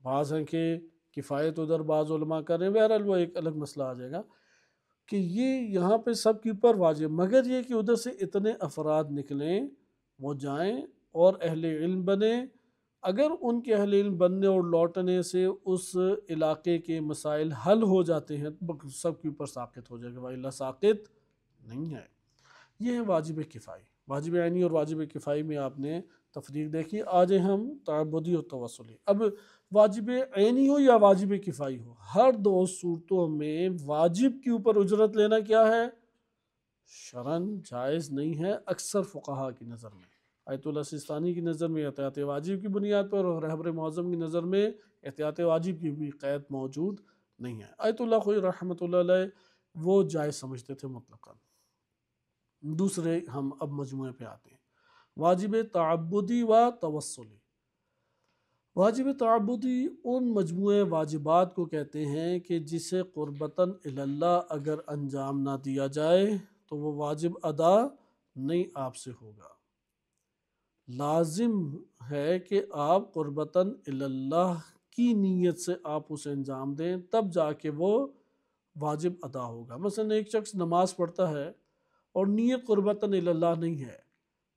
بعض ہیں کہ کفایت ادھر، بعض علماء کر رہے ہیں، بہرحال وہ ایک الگ مسئلہ آ جائے گا کہ یہ یہاں پہ سب کے اوپر واجب، مگر یہ کہ ادھر سے اتنے افراد نکلیں، وہ جائیں اور اہل علم بنیں۔ اگر ان کے اہل علم بننے اور لوٹنے سے اس علاقے کے مسائل حل ہو جاتے ہیں تو سب کے اوپر ساقط ہو جائے گا، وَإِلَّا ساقط نہیں ہے۔ یہ ہے واجب کفائی۔ واجب عینی اور واجب کفائی میں آپ نے تفریق دیکھی۔ آج ہم تعبدی اور توسلی۔ اب واجب عینی ہو یا واجب کفائی ہو، ہر دو صورتوں میں واجب کے اوپر اجرت لینا کیا ہے؟ شرعاً جائز نہیں ہے اکثر فقہا کی نظر میں۔ آیت اللہ سستانی کی نظر میں احتیاط واجب کی بنیاد پر اور رہبر معظم کی نظر میں احتیاط واجب کی بھی قید موجود نہیں ہے۔ آیت اللہ خوئی رحمۃ اللہ علیہ وہ جائز سمجھتے تھے مطلقاً۔ دوسرے ہم اب مجموعے پہ آتے ہیں۔ واجب تعبدی و توسلی۔ واجب تعبدی ان مجموعے واجبات کو کہتے ہیں کہ جسے قربتاً اللہ اگر انجام نہ دیا جائے تو وہ واجب ادا نہیں آپ سے ہوگا۔ لازم ہے کہ آپ قربتاً اللہ کی نیت سے آپ اسے انجام دیں، تب جا کے وہ واجب ادا ہوگا۔ مثلا ایک شخص نماز پڑھتا ہے اور نیت قربتاً اللہ نہیں ہے،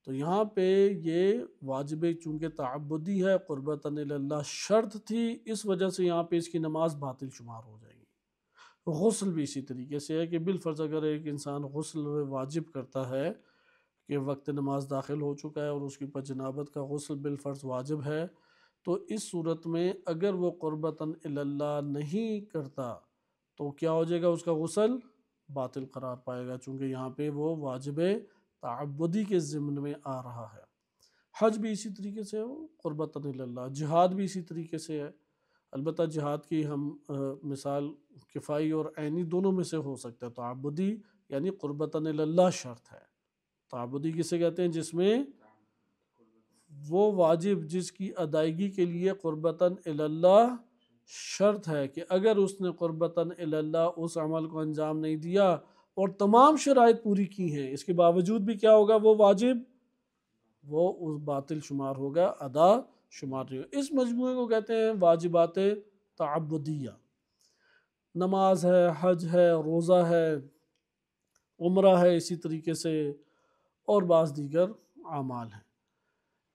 تو یہاں پہ یہ واجب چونکہ تعبدی ہے، قربتاً اللہ شرط تھی، اس وجہ سے یہاں پہ اس کی نماز باطل شمار ہو جائے گی۔ غسل بھی اسی طریقے سے ہے کہ بالفرض اگر ایک انسان غسل واجب کرتا ہے کہ وقت نماز داخل ہو چکا ہے اور اس کے اوپر جنابت کا غسل بالفرض واجب ہے، تو اس صورت میں اگر وہ قربتاً اللہ نہیں کرتا تو کیا ہو جائے گا؟ اس کا غسل باطل قرار پائے گا، چونکہ یہاں پہ وہ واجب تعبدی کے ضمن میں آ رہا ہے۔ حج بھی اسی طریقے سے ہو قربتاً اللہ، جہاد بھی اسی طریقے سے ہے۔ البتہ جہاد کی ہم مثال کفائی اور عینی دونوں میں سے ہو سکتا ہے۔ تعبدی یعنی قربتاً اللہ شرط ہے۔ تعبدی کسے کہتے ہیں؟ جس میں وہ واجب جس کی ادائیگی کے لیے قربتاً اللہ شرط ہے کہ اگر اس نے قربتاً اللہ اس عمل کو انجام نہیں دیا اور تمام شرائط پوری کی ہیں، اس کے باوجود بھی کیا ہوگا؟ وہ واجب وہ اس باطل شمار ہوگا، ادا شمار نہیں ہوگا۔ اس مجموعے کو کہتے ہیں واجبات تعبدیہ۔ نماز ہے، حج ہے، روزہ ہے، عمرہ ہے اسی طریقے سے، اور بعض دیگر اعمال ہیں۔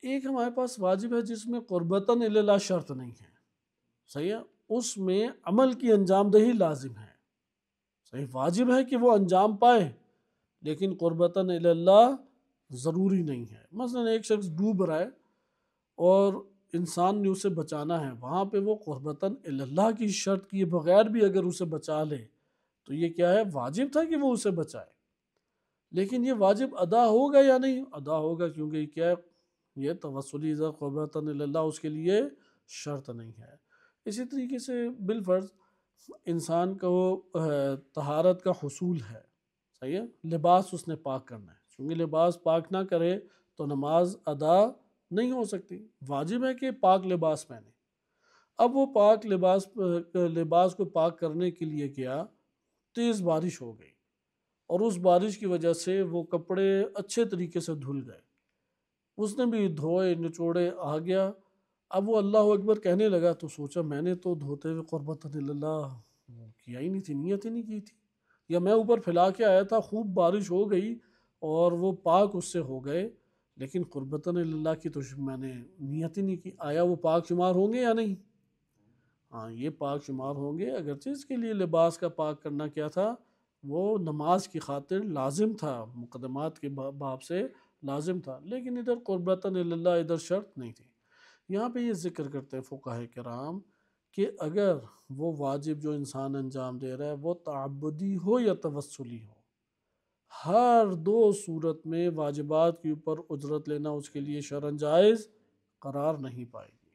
ایک ہمارے پاس واجب ہے جس میں قربتاً اللہ شرط نہیں ہے، صحیح ہے، اس میں عمل کی انجام دہی لازم ہے، صحیح، واجب ہے کہ وہ انجام پائے لیکن قربتاً اللہ ضروری نہیں ہے۔ مثلا ایک شخص ڈوب رہا ہے اور انسان نے اسے بچانا ہے، وہاں پہ وہ قربتاً اللہ کی شرط کیے بغیر بھی اگر اسے بچا لے تو یہ کیا ہے؟ واجب تھا کہ وہ اسے بچائے، لیکن یہ واجب ادا ہوگا یا نہیں؟ ادا ہوگا، کیونکہ یہ کیا ہے؟ یہ توسلی اذا قربتاً اللہ اس کے لیے شرط نہیں ہے۔ اسی طریقے سے بالفرض انسان کو طہارت کا حصول ہے، صحیح ہے، لباس اس نے پاک کرنا ہے، چونکہ لباس پاک نہ کرے تو نماز ادا نہیں ہو سکتی، واجب ہے کہ پاک لباس پہنے۔ اب وہ پاک لباس کو پاک کرنے کے لیے کیا؟ تیز بارش ہو گئی اور اس بارش کی وجہ سے وہ کپڑے اچھے طریقے سے دھل گئے، اس نے بھی دھوئے نچوڑے آ گیا، اب وہ اللہ اکبر کہنے لگا تو سوچا میں نے تو دھوتے ہوئے قربتاً اللہ کیا ہی نہیں تھی، نیت ہی نہیں کی تھی، یا میں اوپر پھیلا کے آیا تھا، خوب بارش ہو گئی اور وہ پاک اس سے ہو گئے، لیکن قربتاً اللہ کی تو میں نے نیت ہی نہیں کی، آیا وہ پاک شمار ہوں گے یا نہیں؟ ہاں یہ پاک شمار ہوں گے، اگرچہ اس کے لیے لباس کا پاک کرنا کیا تھا؟ وہ نماز کی خاطر لازم تھا، مقدمات کے باب سے لازم تھا، لیکن ادھر قربتاً اللہ ادھر شرط نہیں تھی۔ یہاں پہ یہ ذکر کرتے ہیں فقہاء کرام کہ اگر وہ واجب جو انسان انجام دے رہا ہے وہ تعبدی ہو یا توسلی ہو، ہر دو صورت میں واجبات کے اوپر اجرت لینا اس کے لیے شرعاً جائز قرار نہیں پائے گی۔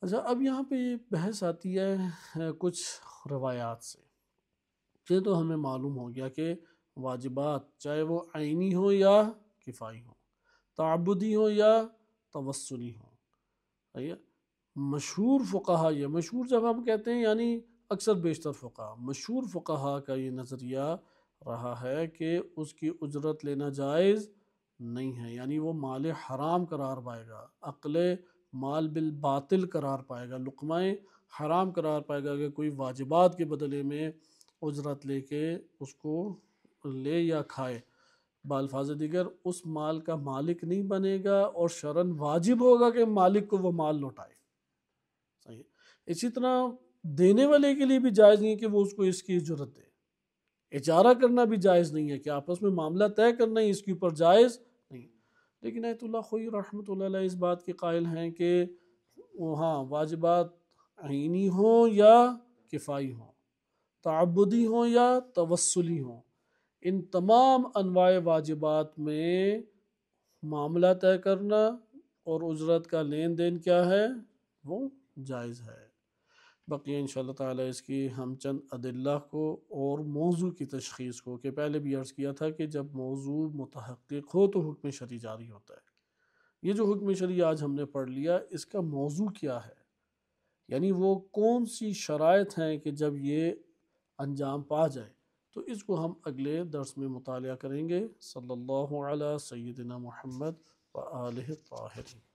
اچھا، اب یہاں پہ یہ بحث آتی ہے کچھ روایات سے، یہ تو ہمیں معلوم ہو گیا کہ واجبات چاہے وہ عینی ہو یا کفائی ہو، تعبدی ہو یا توسلی ہو، صحیح ہے، مشہور فقہا، یہ مشہور جب ہم کہتے ہیں یعنی اکثر بیشتر فقہا، مشہور فقہا کا یہ نظریہ رہا ہے کہ اس کی اجرت لینا جائز نہیں ہے، یعنی وہ مال حرام قرار پائے گا، عقل مال بالباطل قرار پائے گا، لقمہ حرام قرار پائے گا کہ کوئی واجبات کے بدلے میں اجرت لے کے اس کو لے یا کھائے، بالفاظ دیگر اس مال کا مالک نہیں بنے گا اور شرعاً واجب ہوگا کہ مالک کو وہ مال لوٹائے، صحیح۔ اسی طرح دینے والے کے لیے بھی جائز نہیں ہے کہ وہ اس کو اس کی اجرت دے، اجارہ کرنا بھی جائز نہیں ہے کہ آپس میں معاملہ طے کرنا ہی اس کے اوپر جائز نہیں، لیکن آیت اللہ خوئی رحمۃ اللہ علیہ اس بات کے قائل ہیں کہ ہاں واجبات عینی ہوں یا کفائی ہوں، تعبدی ہوں یا توسلی ہوں، ان تمام انواع واجبات میں معاملہ طے کرنا اور اجرت کا لین دین کیا ہے؟ وہ جائز ہے۔ بقیہ انشاءاللہ تعالی اس کی ہم چند ادلہ کو اور موضوع کی تشخیص کو، کہ پہلے بھی عرض کیا تھا کہ جب موضوع متحقق ہو تو حکم شرعی جاری ہوتا ہے۔ یہ جو حکم شرعی آج ہم نے پڑھ لیا، اس کا موضوع کیا ہے، یعنی وہ کون سی شرائط ہیں کہ جب یہ انجام پا جائے، تو اس کو ہم اگلے درس میں مطالعہ کریں گے۔ صلی اللہ علی سیدنا محمد و آلہ الطاہرین۔